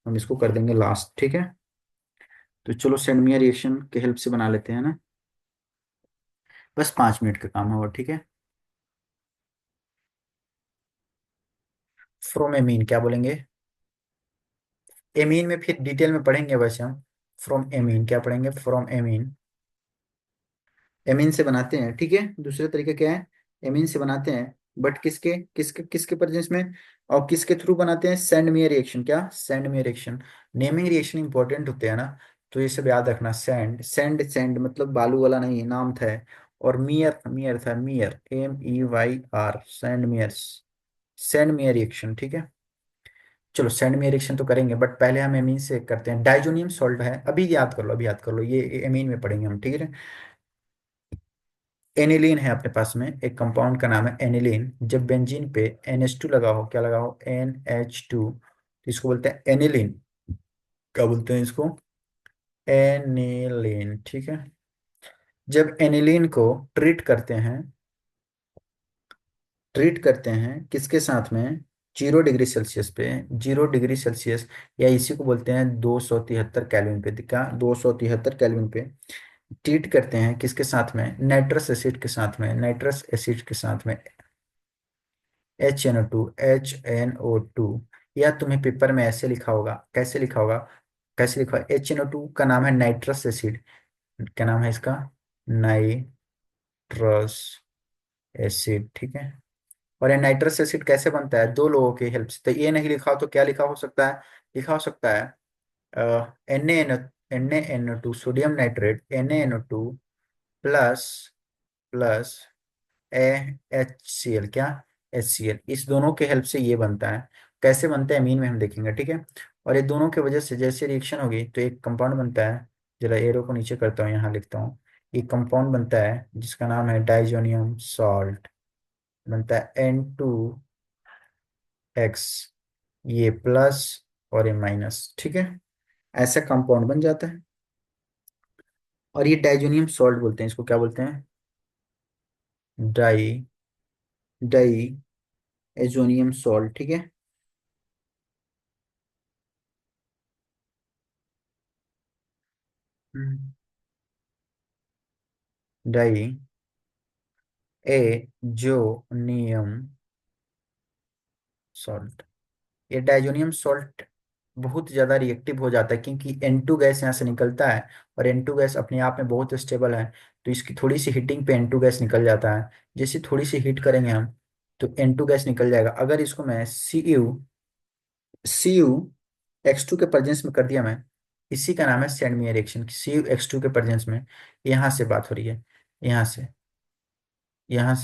हम इसको कर देंगे लास्ट। ठीक है, तो चलो सेंडमियर रिएक्शन के हेल्प से बना लेते हैं ना, बस 5 मिनट का काम है और। ठीक है, फ्रॉम एमीन क्या बोलेंगे? एमीन में फिर डिटेल में पढ़ेंगे वैसे हम। फ्रॉम एमीन क्या पढ़ेंगे? फ्रॉम एमीन, एमीन से बनाते हैं। ठीक है, दूसरे तरीके क्या है? एमीन से बनाते हैं, बट किसके किसके किसके प्रेजेंस में, और किसके थ्रू बनाते हैं? सेंडमियर रिएक्शन। क्या? सेंडमियर रिएक्शन। नेमिंग रिएक्शन इंपॉर्टेंट होते हैं ना, तो ये सब याद रखना। सेंड सेंड सेंड मतलब बालू वाला नहीं, नाम था। और मियर, मियर था, मियर, MEYR, सेंडमियर्स, सेंडमियर रिएक्शन। ठीक है, चलो सेंडमियर रिएक्शन तो करेंगे, बट पहले हम एमीन से करते हैं। डाइजोनियम सॉल्ट है, अभी याद कर लो, अभी याद कर लो, ये एमीन में पढ़ेंगे हम। ठीक है, एनिलीन है अपने पास में, एक कंपाउंड का नाम है एनिलीन। जब बेंजीन पे NH2 लगा हो, क्या लगा हो? NH2, तो इसको बोलते हैं एनिलीन। क्या बोलते हैं इसको? एनिलीन। ठीक है, जब एनिलीन को ट्रीट करते हैं, ट्रीट करते हैं किसके साथ में? 0 डिग्री सेल्सियस पे, 0 डिग्री सेल्सियस, या इसी को बोलते हैं 273 केल्विन पे। क्या? 273 केल्विन पे ट्रीट करते हैं किसके साथ में? नाइट्रस एसिड के साथ में, नाइट्रस एसिड के साथ में, HNO2, या तुम्हें पेपर में ऐसे लिखा होगा, कैसे लिखा होगा? कैसे लिखा है? HNO2 का नाम है नाइट्रस एसिड। क्या नाम है इसका? Nitrous acid. ठीक है, और ये नाइट्रस एसिड कैसे बनता है? दो लोगों की हेल्प से। तो ये नहीं लिखा हो तो क्या लिखा हो सकता है? लिखा हो सकता है NaNO2, sodium nitrate, NaNO2 plus, plus HCl। क्या? HCl, इस दोनों के हेल्प से ये बनता है। कैसे बनता है मीन में हम देखेंगे। ठीक है, और ये दोनों की वजह से जैसे रिएक्शन होगी तो एक कंपाउंड बनता है। जरा एरो को नीचे करता हूँ, यहाँ लिखता हूँ। एक कंपाउंड बनता है जिसका नाम है डाइजोनियम सॉल्ट, बनता है N2 एक्स, ये प्लस और ये माइनस, ठीक है। ऐसा कंपाउंड बन जाता है। और ये डाइजोनियम सॉल्ट बोलते हैं, इसको क्या बोलते हैं? डाई डाई एजोनियम सॉल्ट, ठीक है। Diazonium salt. ये डाइजोनियम सॉल्ट बहुत ज़्यादा रिएक्टिव हो जाता है, क्योंकि N2 गैस यहाँ से निकलता है। और N2 गैस अपने आप में बहुत स्टेबल है, तो इसकी थोड़ी सी हीटिंग पे N2 गैस निकल जाता है। जैसे थोड़ी सी हीट करेंगे हम, तो N2 गैस निकल जाएगा। अगर इसको मैं Cu X2 के प्रेजेंस में कर दिया मैं, इसी का नाम है send me reaction. Cu X2 के प्रेजेंस में यहाँ से बात हो रही है, यहाँ से यहाँ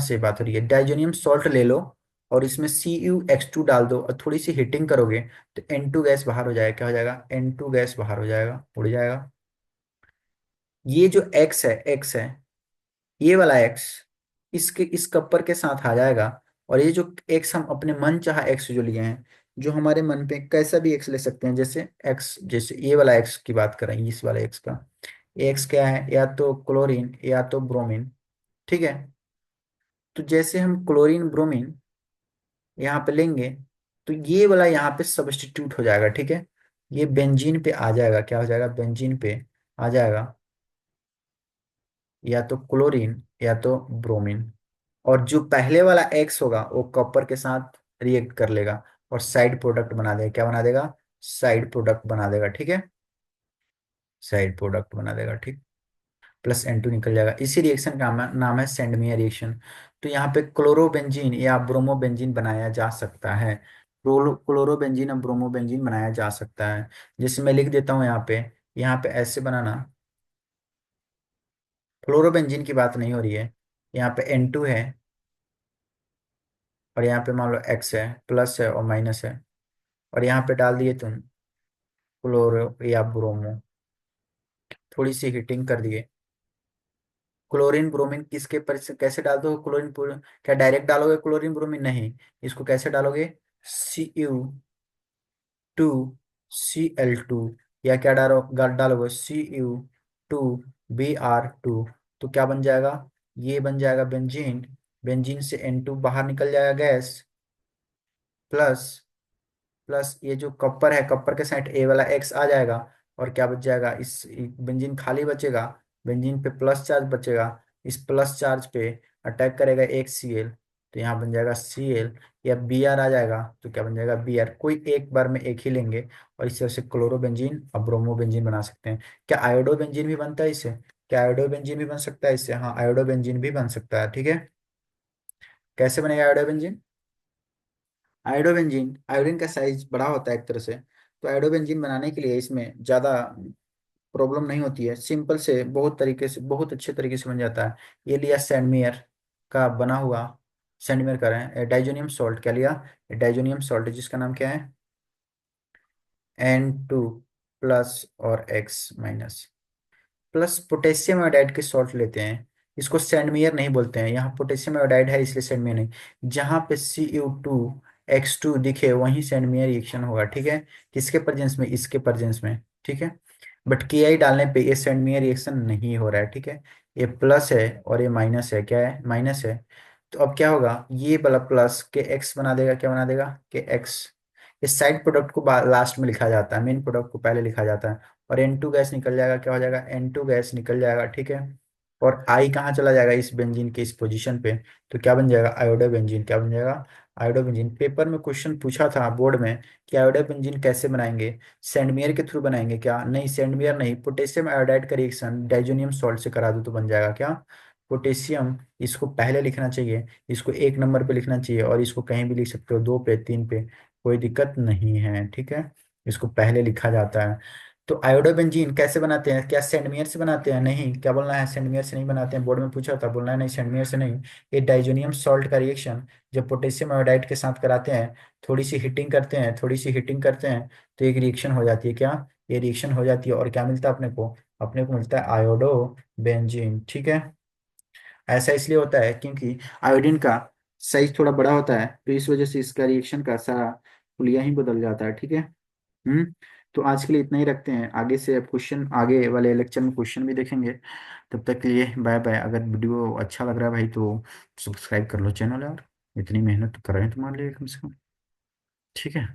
से बात हो रही है। डाइजोनियम सॉल्ट ले लो और इसमें Cu X2 डाल दो और थोड़ी सी हीटिंग करोगे, तो N2 गैस बाहर हो जाएगा। क्या हो जाएगा? N2 गैस बाहर हो जाएगा, उड़ जाएगा। ये जो X है, ये वाला X इसके इस कपर के साथ आ जाएगा। और ये जो X हम अपने मन चाहा X जो लिए हैं, जो हमारे मन पे कैसा भी X ले सकते हैं, जैसे X, जैसे ये वाला X की बात करें, इस वाले X का, ये X क्या है? या तो क्लोरीन या तो ब्रोमीन, ठीक है। तो जैसे हम क्लोरीन ब्रोमीन यहाँ पे लेंगे, तो ये वाला यहाँ पे सब्स्टिट्यूट हो जाएगा, ठीक है। ये बेंजीन पे आ जाएगा। क्या हो जाएगा? बेंजीन पे आ जाएगा, या तो क्लोरीन या तो ब्रोमीन। और जो पहले वाला एक्स होगा वो कॉपर के साथ रिएक्ट कर लेगा और साइड प्रोडक्ट बना देगा। क्या बना देगा? साइड प्रोडक्ट बना देगा, ठीक है। साइड प्रोडक्ट बना देगा, ठीक। प्लस N2 निकल जाएगा। इसी रिएक्शन का नाम है सेंडमियर रिएक्शन। तो यहाँ पे क्लोरोबेंजीन या ब्रोमोबेंजीन बनाया जा सकता है। क्लोरोबेंजीन और ब्रोमोबेंजीन बनाया जा सकता है। जैसे मैं लिख देता हूँ यहाँ पे ऐसे बनाना। फ्लोरोबेंजीन की बात नहीं हो रही है, यहाँ पे N2 है और यहाँ पे मान लो X है, प्लस है और माइनस है। और यहाँ पे डाल दिए तुम क्लोरो या ब्रोमो, थोड़ी सी हीटिंग कर दिए। क्लोरीन ब्रोमीन किसके पर से कैसे डाल दो? क्या डायरेक्ट डालोगे क्लोरीन ब्रोमीन? नहीं, इसको कैसे डालोगे? Cu2Cl2, या क्या डालोगे? Cu2Br2। तो क्या बन जाएगा? ये बन जाएगा बेंजीन। बेंजीन से N2 बाहर निकल जाएगा गैस, प्लस प्लस ये जो कॉपर है, कॉपर के साइड ए वाला एक्स आ जाएगा। और क्या बच जाएगा? इस बेंजीन खाली बचेगा, बेंजीन पे प्लस चार्ज बचेगा। इस प्लस चार्ज पे अटैक करेगा एक Cl, तो यहाँ बन जाएगा Cl। या Br आ जाएगा, तो क्या बन जाएगा? Br। कोई एक बार में एक ही लेंगे और इस तरह से क्लोरोबेंजीन और ब्रोमोबेंजीन बना सकते हैं। क्या आयोडोबेंजीन भी बनता है इससे? क्या आयोडोबेंजीन भी बन सकता है इससे? हाँ, आयोडोबेंजीन भी बन सकता है, ठीक है। कैसे बनेगा आयोडोबेंजीन? आयोडोबेंजीन, आयोडीन का साइज बड़ा होता है एक तरह से। तो आयोडोबेंजीन बनाने के लिए इसमें ज़्यादा प्रॉब्लम नहीं होती है, सिंपल से बहुत तरीके से, बहुत अच्छे तरीके से बन जाता है। ये लिया सैंडमेयर का बना हुआ, सैंडमेयर का रहे हैं डाइजोनियम सॉल्ट। क्या लिया? डाइजोनियम सॉल्ट, जिसका नाम क्या है? N2 प्लस और X minus, plus potassium iodide के सॉल्ट लेते हैं। इसको सैंडमेयर नहीं बोलते हैं, यहाँ पोटेशियम आयोडाइड है इसलिए सैंडमेयर नहीं। जहाँ पे Cu2X2 दिखे वहीं सैंडमेयर रिएक्शन होगा, ठीक है। किसके प्रेजेंस में? इसके प्रेजेंस में, ठीक है। बट Ki डालने पे ये सैंडमेयर रिएक्शन नहीं हो रहा है, ठीक है। ये प्लस है और ये माइनस है। क्या है? माइनस है। तो अब क्या होगा? ये वाला प्लस के एक्स बना देगा। क्या बना देगा? के एक्स। इस साइड प्रोडक्ट को लास्ट में लिखा जाता है, मेन प्रोडक्ट को पहले लिखा जाता है। और N2 गैस निकल जाएगा। क्या हो जाएगा? N2 गैस निकल जाएगा, ठीक है। और आई कहाँ चला जाएगा? इस बेंजीन के इस पोजीशन पे। तो क्या बन जाएगा? Iodo benzene. क्या बन जाएगा? Iodo benzene. पेपर में क्वेश्चन पूछा था बोर्ड में कि आयोडो बेंजीन कैसे बनाएंगे? सैंडमेयर के थ्रू बनाएंगे क्या? नहीं, सैंडमेयर नहीं, पोटेशियम आयोडाइड का रिएक्शन डाइजोनियम सॉल्ट से करा दो तो बन जाएगा क्या? पोटेशियम। इसको पहले लिखना चाहिए, इसको एक नंबर पे लिखना चाहिए, और इसको कहीं भी लिख सकते हो, दो पे, तीन पे, कोई दिक्कत नहीं है, ठीक है। इसको पहले लिखा जाता है। तो आयोडोबेंजीन कैसे बनाते हैं? क्या सेंडमियर से बनाते हैं? नहीं, क्या बोलना है? सेंडमियर से नहीं बनाते हैं, बोर्ड में पूछा था, बोलना है नहीं सेंडमियर से नहीं। ये डाइजोनियम सॉल्ट का रिएक्शन जब पोटेशियम आयोडाइड के साथ कराते हैं, थोड़ी सी हीटिंग करते हैं, थोड़ी सी हीटिंग करते हैं, तो एक रिएक्शन हो जाती है। क्या? ये रिएक्शन हो जाती है और क्या मिलता है अपने को? अपने को मिलता है आयोडो बेंजीन, ठीक है। ऐसा इसलिए होता है क्योंकि आयोडीन का साइज थोड़ा बड़ा होता है, तो इस वजह से इसका रिएक्शन का सारा पुलिया ही बदल जाता है, ठीक है। हम्म। तो आज के लिए इतना ही रखते हैं, आगे से अब क्वेश्चन, आगे वाले लेक्चर में क्वेश्चन भी देखेंगे। तब तक के लिए बाय बाय। अगर वीडियो अच्छा लग रहा है भाई तो सब्सक्राइब कर लो चैनल यार, इतनी मेहनत तो कर रहे हैं तुम्हारे लिए कम से कम, ठीक है।